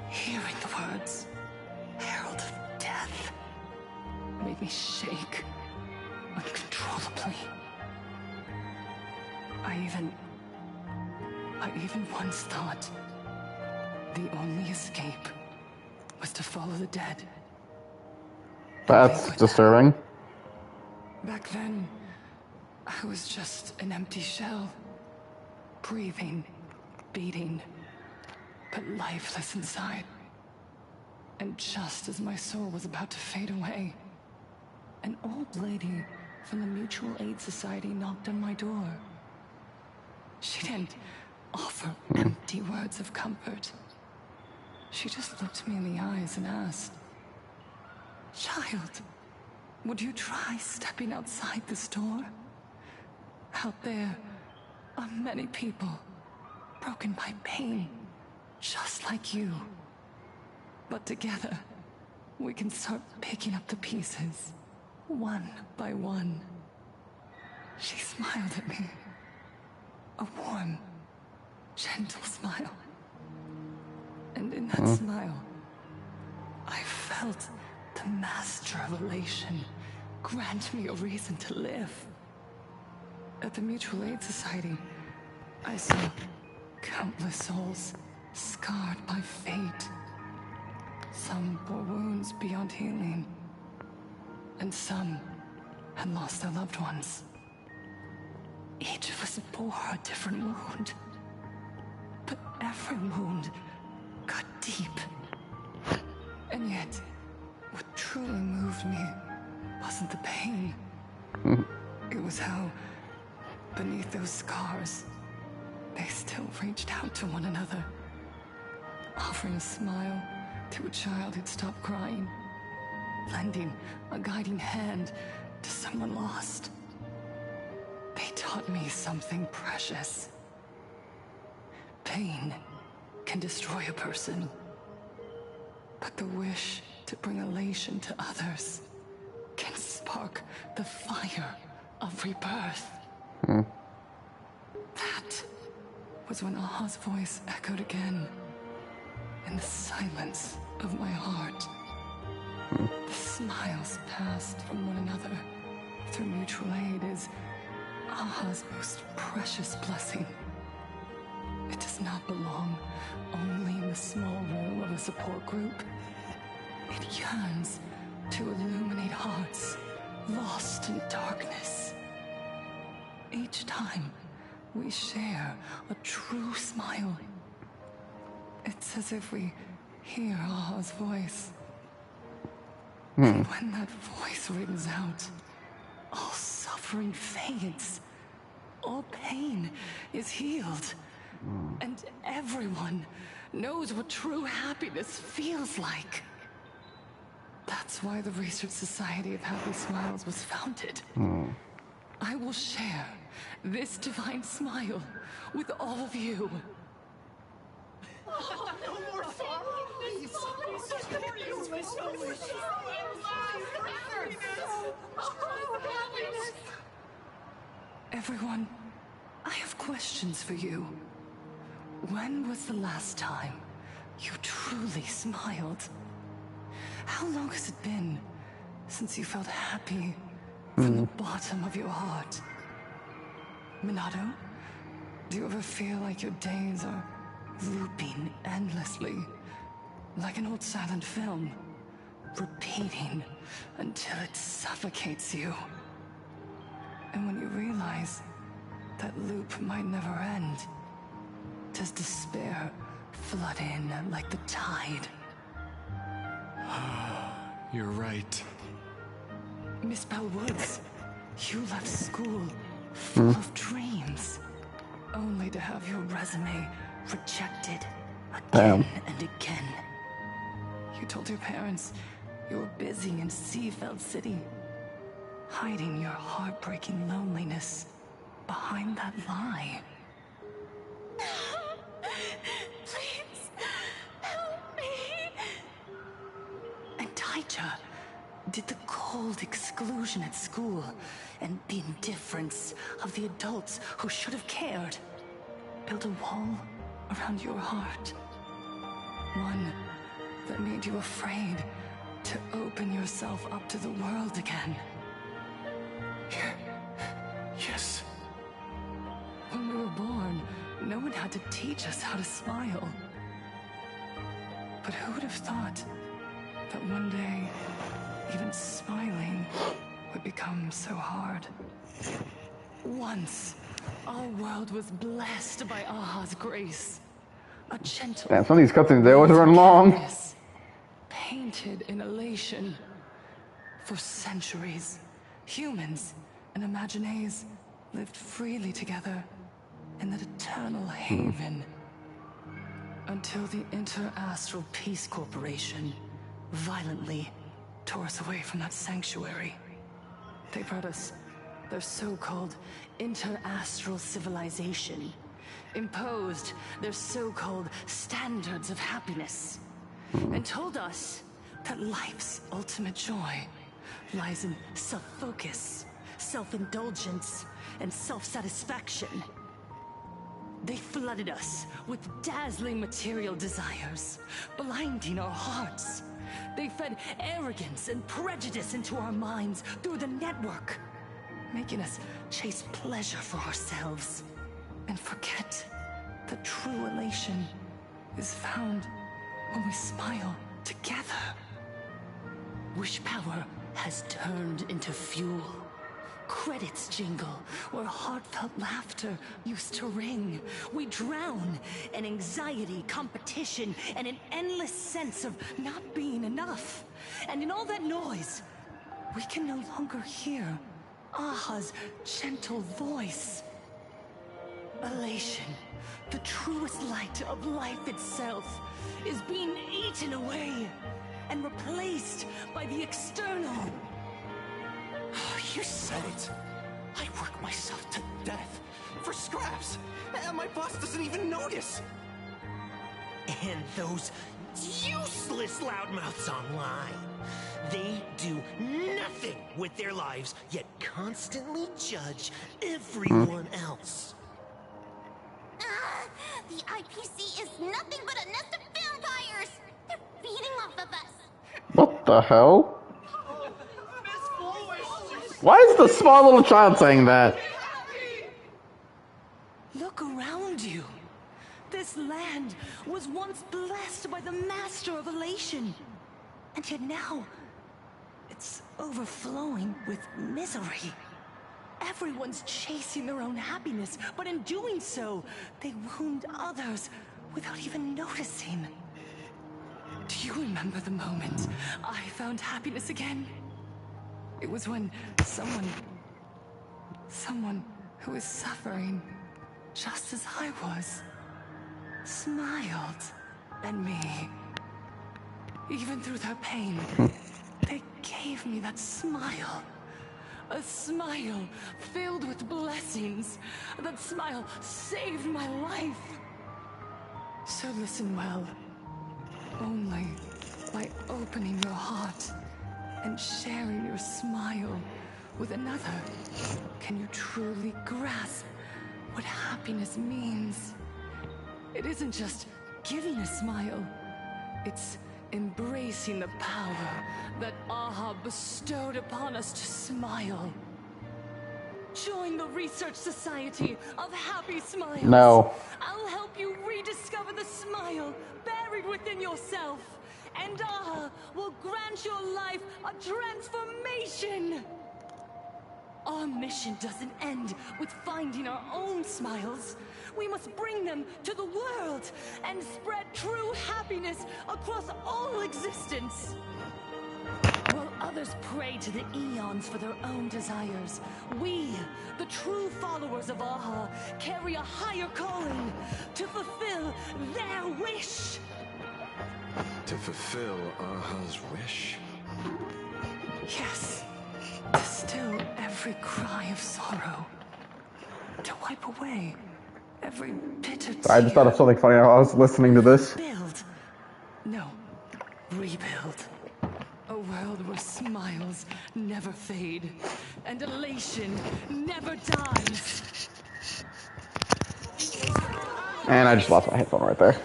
hearing the words, Herald of Death, made me shake uncontrollably. I even once thought the only escape was to follow the dead. That's disturbing. Back then, I was just an empty shell. Breathing, beating, but lifeless inside. And just as my soul was about to fade away, an old lady from the Mutual Aid Society knocked on my door. She didn't offer empty words of comfort. She just looked me in the eyes and asked, "Child, would you try stepping outside this door? Out there are many people broken by pain, just like you. But together, we can start picking up the pieces, one by one." She smiled at me. A warm, gentle smile. And in that smile, I felt the master of elation grant me a reason to live. At the Mutual Aid Society, I saw countless souls scarred by fate. Some bore wounds beyond healing, and some had lost their loved ones. Each of us bore a different wound, but every wound got deep. And yet, what truly moved me wasn't the pain. It was how, beneath those scars, they still reached out to one another, offering a smile to a child who'd stopped crying, lending a guiding hand to someone lost. They taught me something precious. Pain can destroy a person, but the wish to bring elation to others can spark the fire of rebirth. That was when Aha's voice echoed again in the silence of my heart. The smiles passed from one another through mutual aid is Aha's most precious blessing. It does not belong only in the small room of a support group. It yearns to illuminate hearts lost in darkness. Each time we share a true smile, it's as if we hear Aha's voice. And when that voice rings out, all suffering fades, all pain is healed, and everyone knows what true happiness feels like. That's why the Research Society of Happy Smiles was founded. I will share this divine smile with all of you. No more Everyone, I have questions for you. When was the last time you truly smiled? How long has it been since you felt happy from the bottom of your heart? Minato, do you ever feel like your days are looping endlessly, like an old silent film, repeating until it suffocates you? And when you realize that loop might never end, does despair flood in like the tide? You're right. Miss Bell Woods, you left school full of dreams, only to have your resume rejected again and again. You told your parents you were busy in Seafeld City, hiding your heartbreaking loneliness behind that lie. Please, help me. Did the cold exclusion at school and the indifference of the adults who should have cared build a wall around your heart? One that made you afraid to open yourself up to the world again. Yes. When we were born, no one had to teach us how to smile. But who would have thought that one day, even smiling would become so hard? Once, our world was blessed by Aha's grace. A gentle... Damn, some of these cutscenes, they always run long. Painted in elation. For centuries, humans and Imaginaes lived freely together in that eternal haven. Until the Inter-Astral Peace Corporation violently tore us away from that sanctuary. They brought us their so-called inter-astral civilization, imposed their so-called standards of happiness, and told us that life's ultimate joy lies in self-focus, self-indulgence, and self-satisfaction. They flooded us with dazzling material desires, blinding our hearts. They fed arrogance and prejudice into our minds through the network, making us chase pleasure for ourselves and forget that true elation is found when we smile together. Wish power has turned into fuel. Credits jingle where heartfelt laughter used to ring. We drown in anxiety, competition, and an endless sense of not being enough. And in all that noise, we can no longer hear Aha's gentle voice. Elation, the truest light of life itself, is being eaten away and replaced by the external. You said it. I work myself to death for scraps, and my boss doesn't even notice. And those useless loudmouths online. They do nothing with their lives, yet constantly judge everyone else. The IPC is nothing but a nest of vampires! They're feeding off of us! What the hell? Why is the small little child saying that? Look around you. This land was once blessed by the master of elation. And yet now, it's overflowing with misery. Everyone's chasing their own happiness, but in doing so, they wound others without even noticing. Do you remember the moment I found happiness again? It was when someone who was suffering just as I was, smiled at me. Even through their pain, they gave me that smile. A smile filled with blessings. That smile saved my life. So listen well. Only by opening your heart and sharing your smile with another can you truly grasp what happiness means. It isn't just giving a smile. It's embracing the power that Aha bestowed upon us to smile. Join the Research Society of Happy Smiles. No. I'll help you rediscover the smile buried within yourself. And Aha will grant your life a transformation. Our mission doesn't end with finding our own smiles. We must bring them to the world and spread true happiness across all existence. While others pray to the eons for their own desires, we, the true followers of Aha, carry a higher calling to fulfill their wish. To fulfill Aha's wish? Yes. To still every cry of sorrow. To wipe away every bitter tear. I just thought of something funny while I was listening to this. Build. No. Rebuild. A world where smiles never fade, and elation never dies. And I just lost my headphone right there.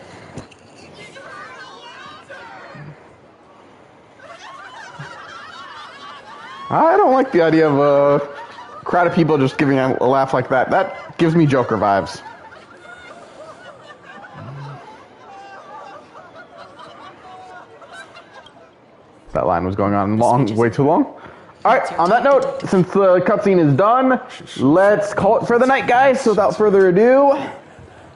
I don't like the idea of a crowd of people just giving a laugh like that. That gives me Joker vibes. That line was going on way too long. Alright, on that note, since the cutscene is done, let's call it for the night, guys. So without further ado,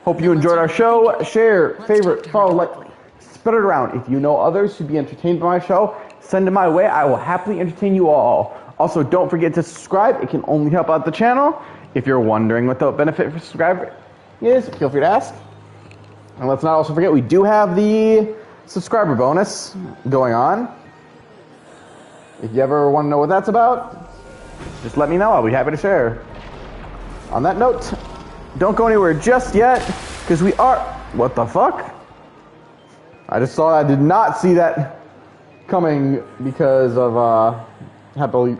hope you enjoyed our show. Share, favorite, follow, like, spread it around. If you know others who'd be entertained by my show, send them my way. I will happily entertain you all. Also, don't forget to subscribe. It can only help out the channel. If you're wondering what the benefit for subscribing is, feel free to ask. And let's not also forget, we do have the subscriber bonus going on. If you ever want to know what that's about, just let me know. I'll be happy to share. On that note, don't go anywhere just yet, because we are... What the fuck? I just saw that. I did not see that coming because of happily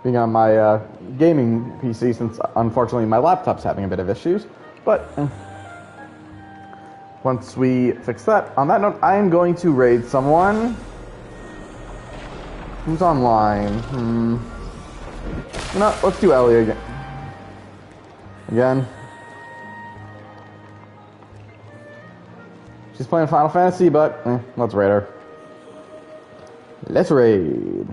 being on my gaming PC, since unfortunately my laptop's having a bit of issues. But once we fix that, on that note, I am going to raid someone. Who's online? No, let's do Ellie again. She's playing Final Fantasy, but let's raid her. Let's raid.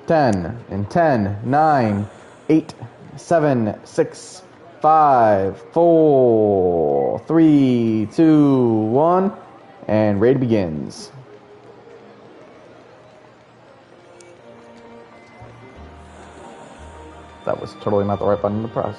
10 and 10, 9, 8, 7, 6, 5, 4, 3, 2, 1, and raid begins. That was totally not the right button to press.